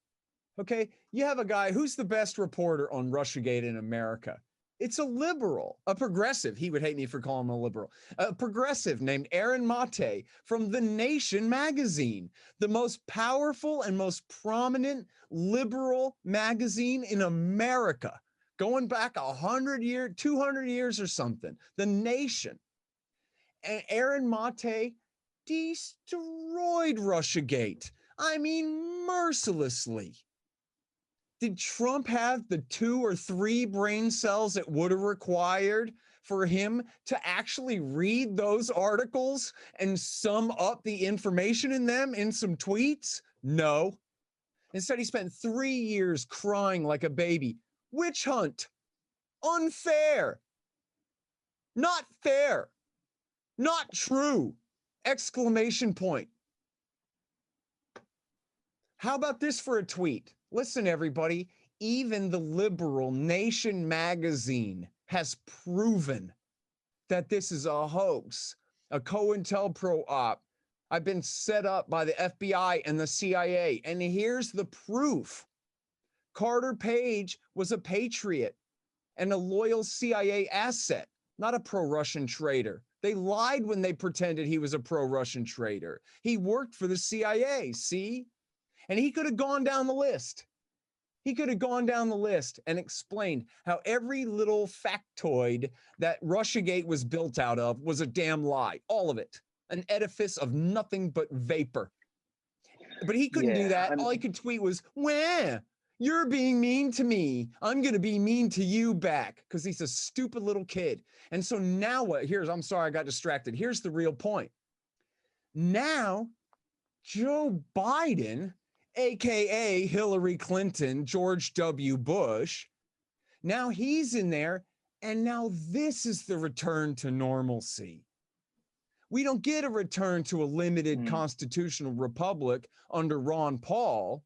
Okay, you have a guy who's the best reporter on Russiagate in America. It's a liberal, a progressive. He would hate me for calling him a liberal. A progressive named Aaron Mate from The Nation magazine, the most powerful and most prominent liberal magazine in America, going back 100 years, 200 years or something. The Nation. And Aaron Mate destroyed Russiagate. Mercilessly. Did Trump have the 2 or 3 brain cells it would have required for him to actually read those articles and sum up the information in them in some tweets? No. Instead, he spent 3 years crying like a baby. Witch hunt. Unfair. Not fair. Not true. Exclamation point. How about this for a tweet? Listen, everybody, even the liberal Nation magazine has proven that this is a hoax, a COINTELPRO op. I've been set up by the FBI and the CIA. And here's the proof. Carter Page was a patriot and a loyal CIA asset, not a pro-Russian traitor. They lied when they pretended he was a pro-Russian traitor. He worked for the CIA, see? And he could have gone down the list. He could have gone down the list and explained how every little factoid that Russiagate was built out of was a damn lie. All of it. An edifice of nothing but vapor. But he couldn't do that. All he could tweet was, "Wah, you're being mean to me. I'm going to be mean to you back," because he's a stupid little kid. And so now what? I'm sorry, I got distracted. Here's the real point. Now, Joe Biden, AKA Hillary Clinton, George W. Bush, now he's in there, and now this is the return to normalcy. We don't get a return to a limited constitutional republic under Ron Paul.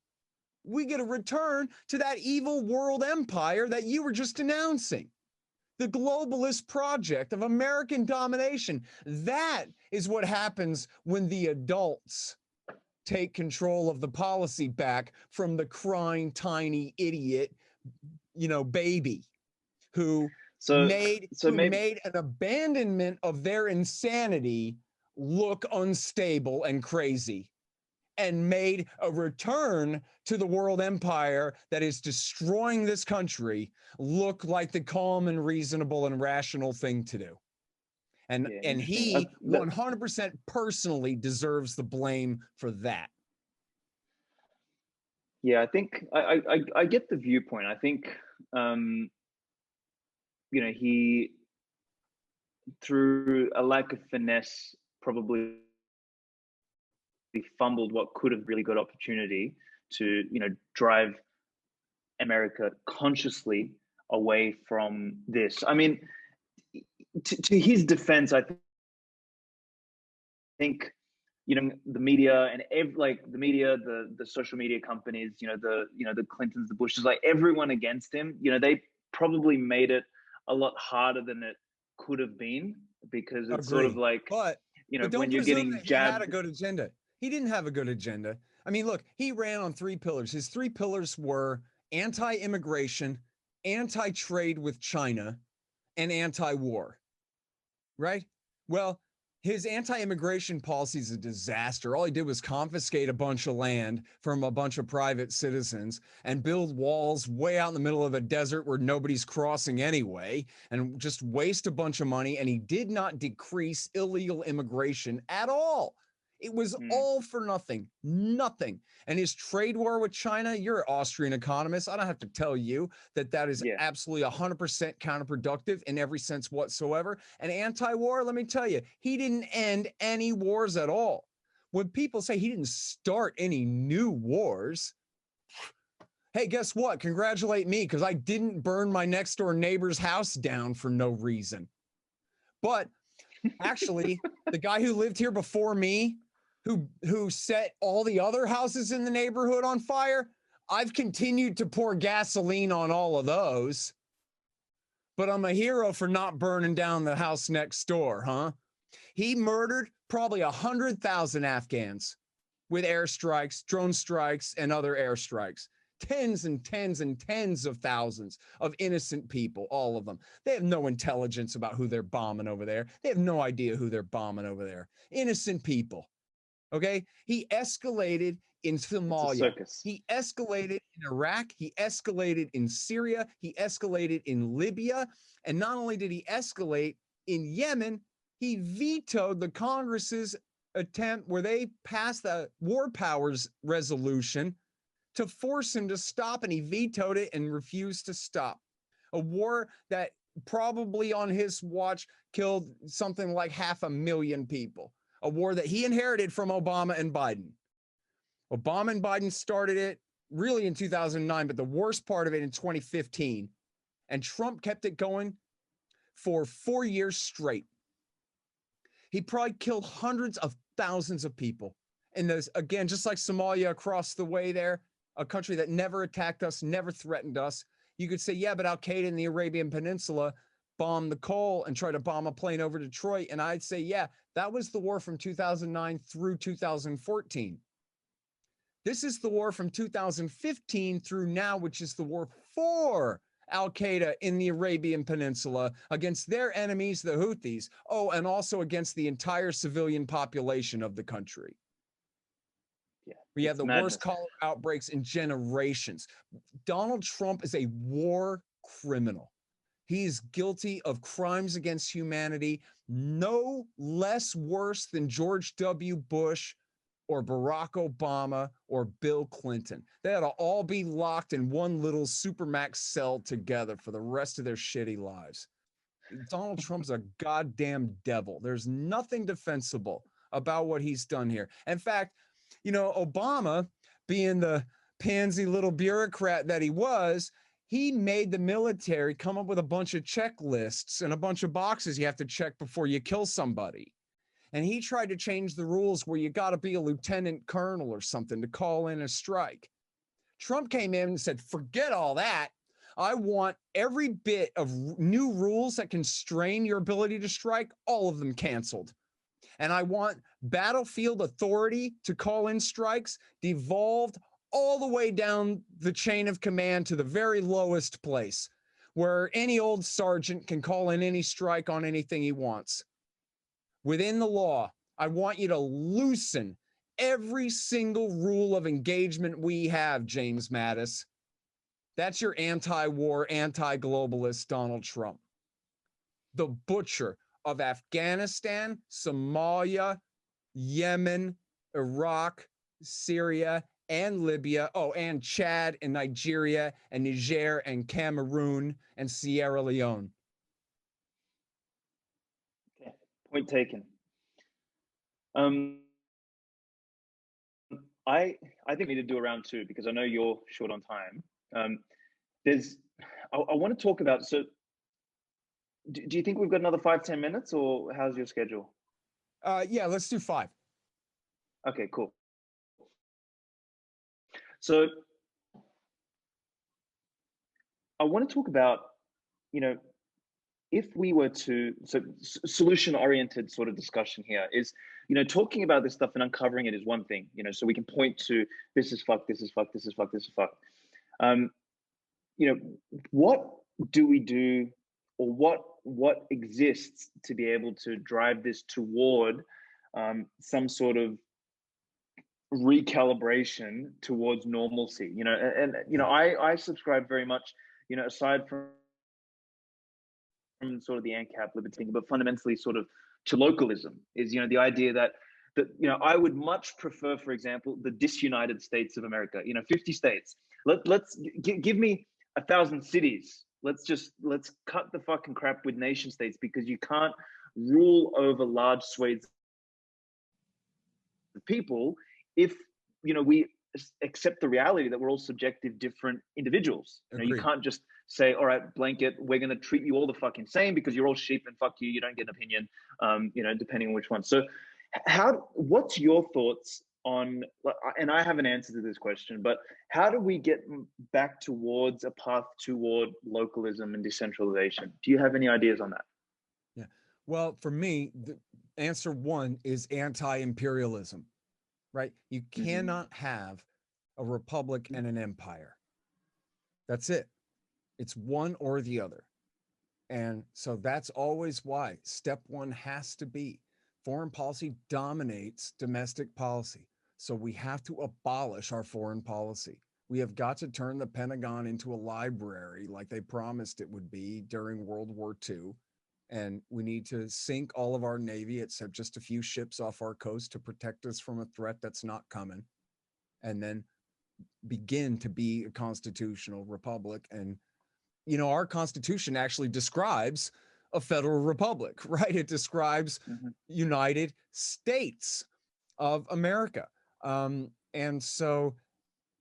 We get a return to that evil world empire that you were just announcing. The globalist project of American domination. That is what happens when the adults take control of the policy back from the crying tiny idiot, baby who made an abandonment of their insanity look unstable and crazy, and made a return to the world empire that is destroying this country look like the calm and reasonable and rational thing to do. And he 100% personally deserves the blame for that. Yeah, I think I get the viewpoint. I think he, through a lack of finesse, probably fumbled what could have really good opportunity to drive America consciously away from this. To his defense, I think the media and the social media companies, the Clintons, the Bushes, like everyone against him, they probably made it a lot harder than it could have been, because it's sort of like, but when you're getting jabbed. He had a good agenda. He didn't have a good agenda. Look, he ran on 3 pillars. His 3 pillars were anti-immigration, anti-trade with China, and anti-war, right? Well, his anti-immigration policy is a disaster. All he did was confiscate a bunch of land from a bunch of private citizens and build walls way out in the middle of a desert where nobody's crossing anyway, and just waste a bunch of money. And he did not decrease illegal immigration at all. It was all for nothing, nothing. And his trade war with China, you're an Austrian economist. I don't have to tell you that is absolutely 100% counterproductive in every sense whatsoever. And anti-war, let me tell you, he didn't end any wars at all. When people say he didn't start any new wars, hey, guess what? Congratulate me, because I didn't burn my next door neighbor's house down for no reason. But Actually, the guy who lived here before me, who set all the other houses in the neighborhood on fire, I've continued to pour gasoline on all of those. But I'm a hero for not burning down the house next door, huh? He murdered probably 100,000 Afghans with airstrikes, drone strikes, and other airstrikes. Tens and tens and tens of thousands of innocent people, all of them. They have no intelligence about who they're bombing over there. They have no idea who they're bombing over there. Innocent people. Okay? He escalated in Somalia. He escalated in Iraq. He escalated in Syria. He escalated in Libya. And not only did he escalate in Yemen, he vetoed the Congress's attempt where they passed the War Powers resolution to force him to stop, and he vetoed it and refused to stop. A war that probably on his watch killed something like 500,000 people. A war that he inherited from Obama and Biden. Obama and Biden started it really in 2009, but the worst part of it in 2015. And Trump kept it going for 4 years straight. He probably killed hundreds of thousands of people. And there's, again, just like Somalia across the way there, a country that never attacked us, never threatened us. You could say, yeah, but Al-Qaeda in the Arabian Peninsula bombed the coal and tried to bomb a plane over Detroit. And I'd say, yeah, that was the war from 2009 through 2014. This is the war from 2015 through now, which is the war for Al-Qaeda in the Arabian Peninsula against their enemies, the Houthis. Oh, and also against the entire civilian population of the country. Yeah, we have the worst cholera outbreaks in generations. Donald Trump is a war criminal. He is guilty of crimes against humanity, no less worse than George W. Bush or Barack Obama or Bill Clinton. They ought to all be locked in one little supermax cell together for the rest of their shitty lives. Donald Trump's a goddamn devil. There's nothing defensible about what he's done here. In fact, you know, Obama, being the pansy little bureaucrat that he was, he made the military come up with a bunch of checklists and a bunch of boxes you have to check before you kill somebody. And he tried to change the rules where you got to be a lieutenant colonel or something to call in a strike. Trump came in and said, forget all that. I want every bit of new rules that constrain your ability to strike, all of them canceled. And I want battlefield authority to call in strikes devolved all the way down the chain of command to the very lowest place, where any old sergeant can call in any strike on anything he wants. Within the law, I want you to loosen every single rule of engagement we have, James Mattis. That's your anti-war, anti-globalist Donald Trump. The butcher of Afghanistan, Somalia, Yemen, Iraq, Syria, and Libya, oh, and Chad and Nigeria and Niger and Cameroon and Sierra Leone. Okay, point taken. I think we need to do a round two because I know you're short on time. I want to talk about, so do you think we've got another 5-10 minutes, or how's your schedule? Yeah, let's do 5. Okay, cool. So I want to talk about, you know, if we were to, so solution-oriented sort of discussion here is, you know, talking about this stuff and uncovering it is one thing, you know, so we can point to this is fuck, this is fuck, this is fuck, this is fuck. You know, what do we do, or what exists to be able to drive this toward some sort of recalibration towards normalcy? You know, and you know, I subscribe very much, you know, aside from sort of the ANCAP libertarian, but fundamentally sort of to localism is, you know, the idea that you know, I would much prefer, for example, the disunited states of America, you know, 50 states. Let's give me 1,000 cities. Let's cut the fucking crap with nation states, because you can't rule over large swathes of people if, you know, we accept the reality that we're all subjective, different individuals. You know, you Agreed. can't just say, all right, blanket, we're going to treat you all the fucking same because you're all sheep and fuck you, you don't get an opinion, you know, depending on which one. So what's your thoughts on, and I have an answer to this question, but how do we get back towards a path toward localism and decentralization? Do you have any ideas on that? Yeah. Well, for me, the answer one is anti-imperialism, right? You cannot have a republic and an empire. That's it. It's one or the other. And so that's always why step one has to be foreign policy dominates domestic policy. So we have to abolish our foreign policy. We have got to turn the Pentagon into a library like they promised it would be during World War II. And we need to sink all of our Navy, except just a few ships off our coast to protect us from a threat that's not coming. And then begin to be a constitutional republic. And, you know, our Constitution actually describes a federal republic, right? It describes United States of America. And so,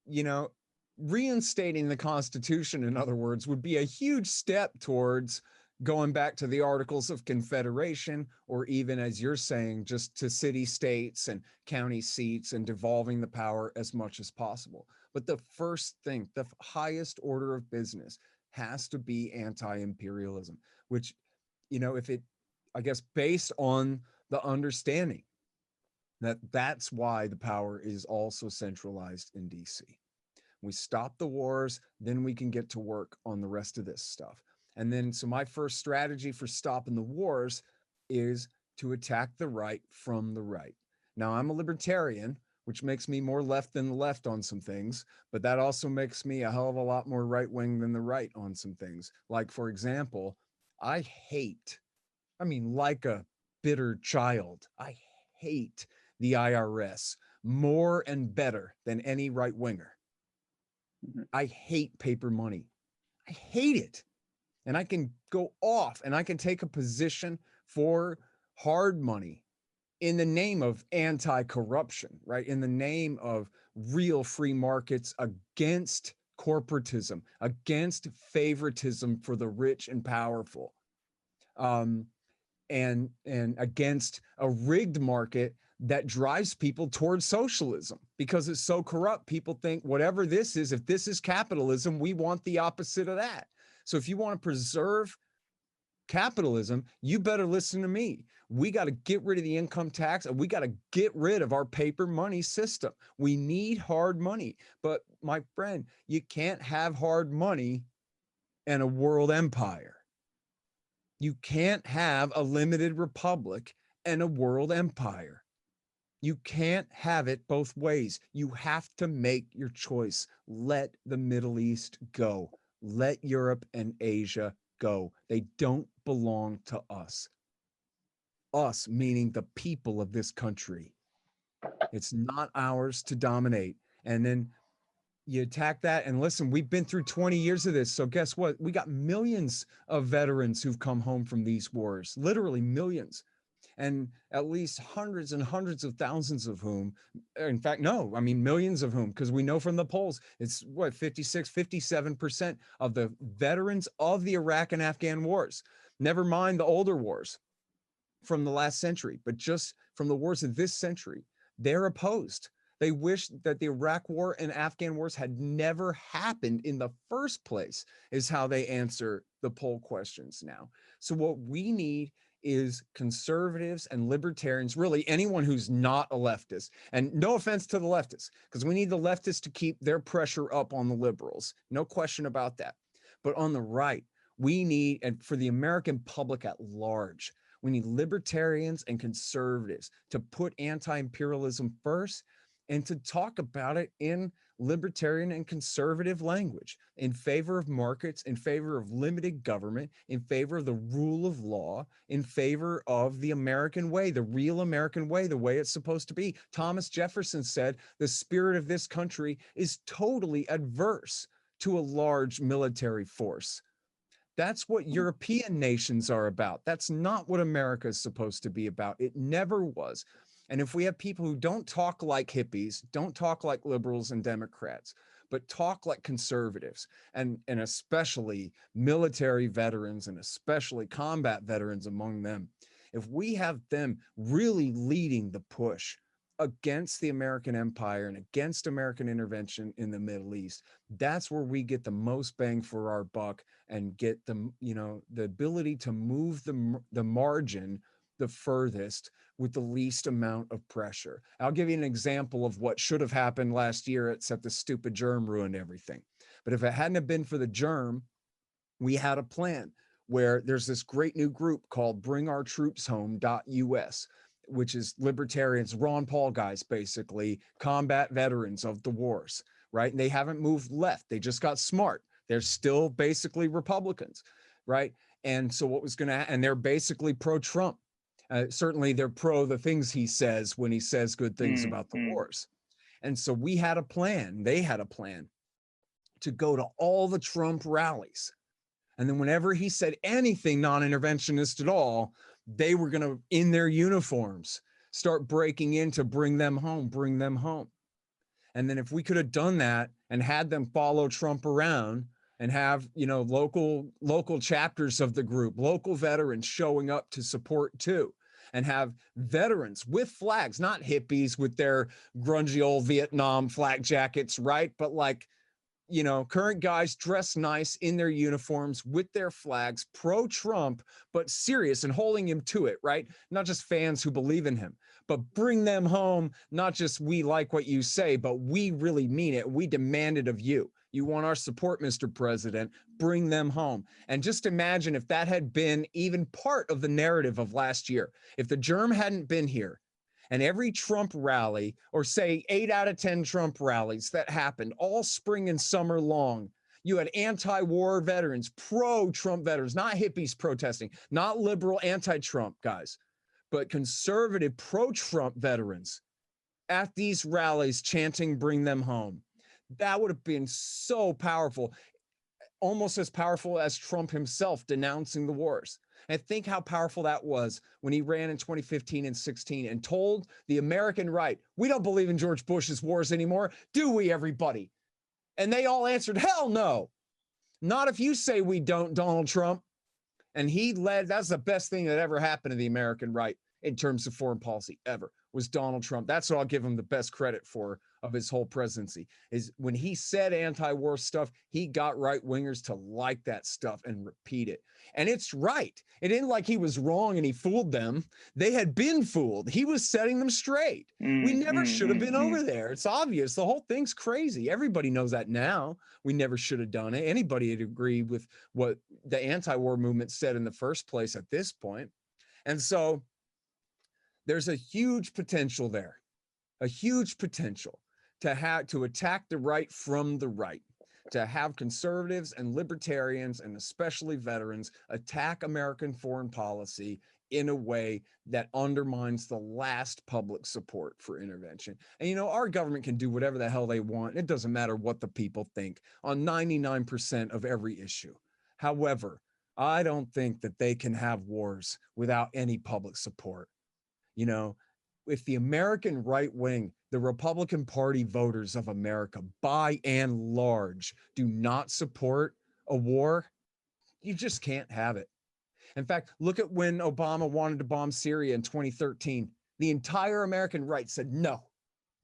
you know, reinstating the Constitution, in other words, would be a huge step towards going back to the Articles of Confederation, or even, as you're saying, just to city states and county seats and devolving the power as much as possible. But the first thing, the highest order of business has to be anti-imperialism, which, you know, if it, I guess, based on the understanding that that's why the power is also centralized in DC. We stop the wars, then we can get to work on the rest of this stuff. And then, so my first strategy for stopping the wars is to attack the right from the right. Now, I'm a libertarian, which makes me more left than the left on some things, but that also makes me a hell of a lot more right-wing than the right on some things. Like, for example, I hate, I mean, like a bitter child, I hate the IRS more and better than any right-winger. I hate paper money. I hate it. And I can go off and I can take a position for hard money in the name of anti-corruption, right? In the name of real free markets against corporatism, against favoritism for the rich and powerful, and against a rigged market that drives people towards socialism because it's so corrupt. People think whatever this is, if this is capitalism, we want the opposite of that. So if you want to preserve capitalism, you better listen to me. We got to get rid of the income tax and we got to get rid of our paper money system. We need hard money. But my friend, you can't have hard money and a world empire. You can't have a limited republic and a world empire. You can't have it both ways. You have to make your choice. Let the Middle East go. Let Europe and Asia go. They don't belong to us. Us, meaning the people of this country. It's not ours to dominate. And then you attack that. And listen, we've been through 20 years of this. So guess what? We got millions of veterans who've come home from these wars, literally millions. And at least hundreds and hundreds of thousands of whom, in fact, no, I mean, millions of whom, because we know from the polls, it's what, 56, 57% of the veterans of the Iraq and Afghan wars, never mind the older wars from the last century, but just from the wars of this century, they're opposed. They wish that the Iraq war and Afghan wars had never happened in the first place, is how they answer the poll questions now. So what we need is conservatives and libertarians, really anyone who's not a leftist, and no offense to the leftists, because we need the leftists to keep their pressure up on the liberals. No question about that. But on the right, we need, and for the American public at large, we need libertarians and conservatives to put anti-imperialism first and to talk about it in libertarian and conservative language, in favor of markets, in favor of limited government, in favor of the rule of law, in favor of the American way, the real American way, the way it's supposed to be. Thomas Jefferson said, the spirit of this country is totally adverse to a large military force. That's what European nations are about. That's not what America is supposed to be about. It never was. And if we have people who don't talk like hippies, don't talk like liberals and Democrats, but talk like conservatives, and especially military veterans and especially combat veterans among them, if we have them really leading the push against the American empire and against American intervention in the Middle East, that's where we get the most bang for our buck and get the, the ability to move the margin the furthest with the least amount of pressure. I'll give you an example of what should have happened last year, except the stupid germ ruined everything. But if it hadn't have been for the germ, we had a plan where there's this great new group called bringourtroopshome.us, which is libertarians, Ron Paul guys, basically, combat veterans of the wars, right? And they haven't moved left. They just got smart. They're still basically Republicans, right? And so what was going to, and they're basically pro-Trump. Certainly they're pro the things he says when he says good things about the wars. And so we had a plan. They had a plan to go to all the Trump rallies. And then whenever he said anything non-interventionist at all, they were going to, in their uniforms, start breaking in to bring them home, bring them home. And then if we could have done that and had them follow Trump around and have, local chapters of the group, local veterans showing up to support too, and have veterans with flags, not hippies with their grungy old Vietnam flak jackets, right? But like, current guys dressed nice in their uniforms with their flags, pro-Trump, but serious and holding him to it, right? Not just fans who believe in him, but bring them home. Not just we like what you say, but we really mean it. We demand it of you. You want our support, Mr. President, bring them home. And just imagine if that had been even part of the narrative of last year, if the germ hadn't been here, and every Trump rally, or say 8 out of 10 Trump rallies that happened all spring and summer long, you had anti-war veterans, pro-Trump veterans, not hippies protesting, not liberal anti-Trump guys, but conservative pro-Trump veterans at these rallies chanting, bring them home. That would have been so powerful, almost as powerful as Trump himself denouncing the wars. And think how powerful that was when he ran in 2015 and 16 and told the American right, we don't believe in George Bush's wars anymore, do we, everybody? And they all answered, hell no. Not if you say we don't, Donald Trump. And he led, that's the best thing that ever happened to the American right in terms of foreign policy ever, was Donald Trump. That's what I'll give him the best credit for of his whole presidency, is when he said anti-war stuff, he got right-wingers to like that stuff and repeat it. And it's right. It ain't like he was wrong and he fooled them. They had been fooled. He was setting them straight. We never should have been over there. It's obvious. The whole thing's crazy. Everybody knows that now. We never should have done it. Anybody would agree with what the anti-war movement said in the first place at this point. And so there's a huge potential there, a huge potential to attack the right from the right, to have conservatives and libertarians, and especially veterans, attack American foreign policy in a way that undermines the last public support for intervention. And, our government can do whatever the hell they want. It doesn't matter what the people think on 99% of every issue. However, I don't think that they can have wars without any public support. If the American right wing, the Republican Party voters of America, by and large, do not support a war, you just can't have it. In fact, look at when Obama wanted to bomb Syria in 2013. The entire American right said no,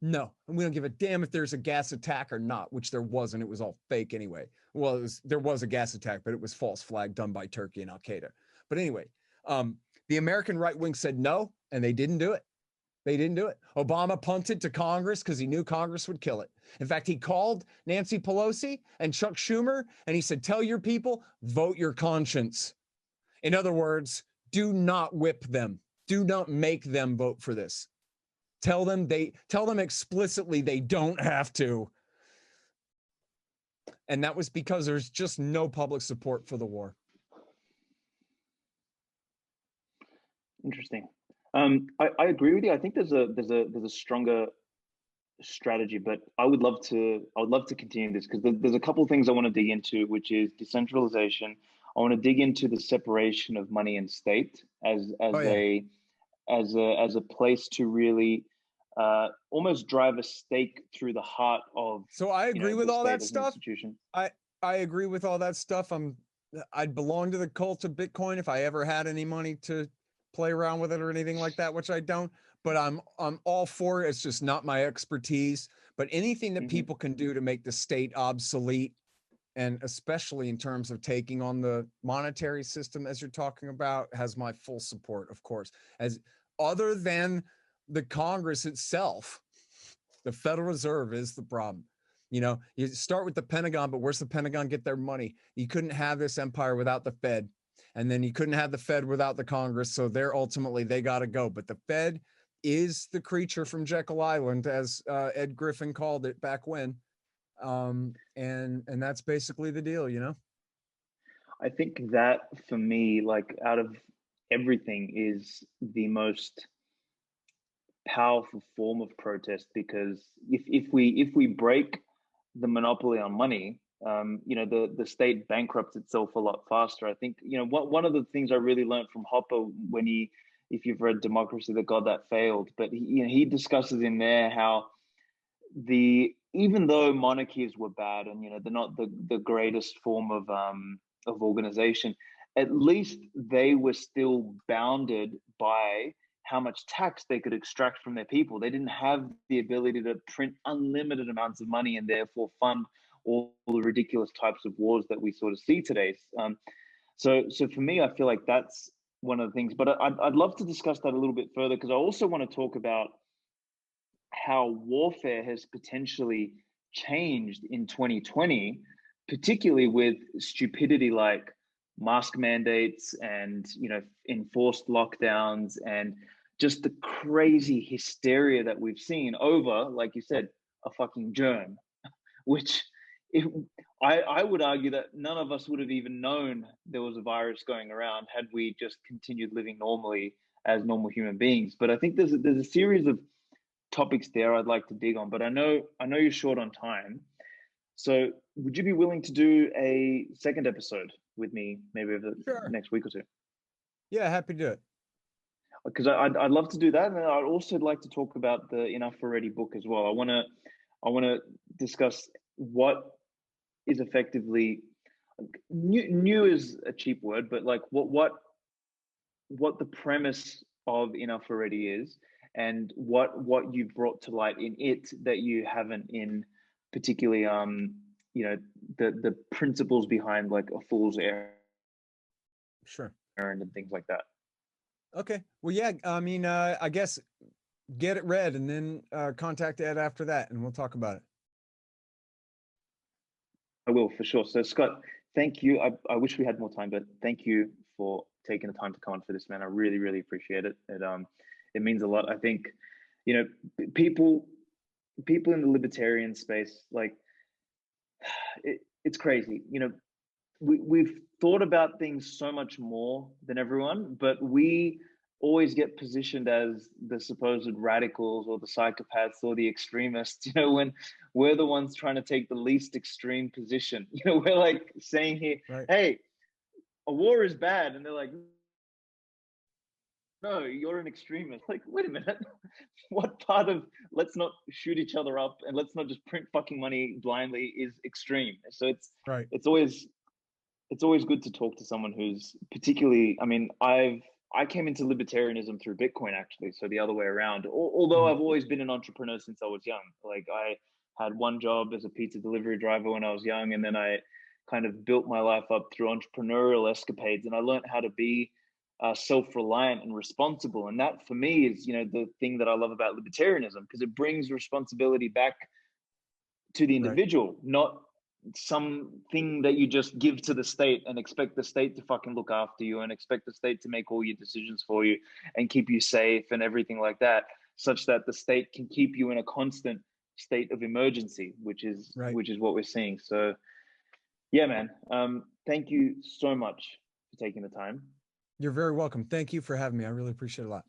and we don't give a damn if there's a gas attack or not, which there wasn't. It was all fake anyway. Well, there was a gas attack, but it was false flag done by Turkey and Al Qaeda. But anyway, the American right wing said no, and they didn't do it. They didn't do it. Obama punted to Congress because he knew Congress would kill it. In fact, he called Nancy Pelosi and Chuck Schumer, and he said, tell your people, vote your conscience. In other words, do not whip them. Do not make them vote for this. Tell them explicitly they don't have to. And that was because there's just no public support for the war. Interesting. I agree with you. I think there's a stronger strategy, but I would love to continue this because there's a couple of things I want to dig into, which is decentralization. I want to dig into the separation of money and state as as a place to really almost drive a stake through the heart of, So I you know, agree with the all state that as an stuff. institution. I agree with all that stuff. I'd belong to the cult of Bitcoin if I ever had any money to play around with it or anything like that, which I don't. But I'm all for it. It's just not my expertise. But anything that Hmm. people can do to make the state obsolete, and especially in terms of taking on the monetary system as you're talking about, has my full support, of course. As other than the Congress itself, the Federal Reserve is the problem. You know, you start with the Pentagon, but where's the Pentagon get their money? You couldn't have this empire without the Fed, and then you couldn't have the Fed without the Congress. So they're ultimately, they got to go. But the Fed is the creature from Jekyll Island, as Ed Griffin called it back when. And that's basically the deal, you know? I think that for me, like out of everything, is the most powerful form of protest, because if we break the monopoly on money, you know, the state bankrupts itself a lot faster. I think, you know, one of the things I really learned from Hopper, when he, if you've read Democracy, the God That Failed, but he, you know, he discusses in there how the, even though monarchies were bad and, you know, they're not the greatest form of organization, at least they were still bounded by how much tax they could extract from their people. They didn't have the ability to print unlimited amounts of money and therefore fund all the ridiculous types of wars that we sort of see today. So for me, I feel like that's one of the things. But I'd love to discuss that a little bit further, because I also want to talk about how warfare has potentially changed in 2020, particularly with stupidity like mask mandates and, you know, enforced lockdowns, and just the crazy hysteria that we've seen over, like you said, a fucking germ, which if, I would argue that none of us would have even known there was a virus going around had we just continued living normally as normal human beings. But I think there's a series of topics there I'd like to dig on, but I know you're short on time. So would you be willing to do a second episode with me, maybe over the Sure. next week or two? Yeah, happy to do it. Because I'd love to do that, and I'd also like to talk about the Enough Already book as well. I want to discuss what is effectively new is a cheap word, but like what the premise of Enough Already is, and what you've brought to light in it that you haven't in, particularly, you know, the principles behind like a fool's Sure. errand and things like that. Okay. Well, yeah, I mean, I guess get it read and then contact Ed after that and we'll talk about it. I will, for sure. So Scott, thank you. I wish we had more time, but thank you for taking the time to come on for this, man. I really, really appreciate it. It means a lot. I think, you know, people in the libertarian space, like, it's crazy. You know, we've thought about things so much more than everyone, but we always get positioned as the supposed radicals or the psychopaths or the extremists, you know, when we're the ones trying to take the least extreme position. You know, we're like saying here, Right. hey, a war is bad. And they're like, no, you're an extremist. Like, wait a minute. What part of let's not shoot each other up and let's not just print fucking money blindly is extreme? So Right. it's always it's always good to talk to someone who's particularly, I mean, I came into libertarianism through Bitcoin, actually, so the other way around. Although Mhm. I've always been an entrepreneur since I was young. Like, I had one job as a pizza delivery driver when I was young, and then I kind of built my life up through entrepreneurial escapades, and I learned how to be self-reliant and responsible. And that for me is, you know, the thing that I love about libertarianism, because it brings responsibility back to the Right. individual, not something that you just give to the state and expect the state to fucking look after you and expect the state to make all your decisions for you and keep you safe and everything like that, such that the state can keep you in a constant state of emergency, which is Right. what we're seeing. So yeah, man, thank you so much for taking the time. You're very welcome. Thank you for having me. I really appreciate it a lot.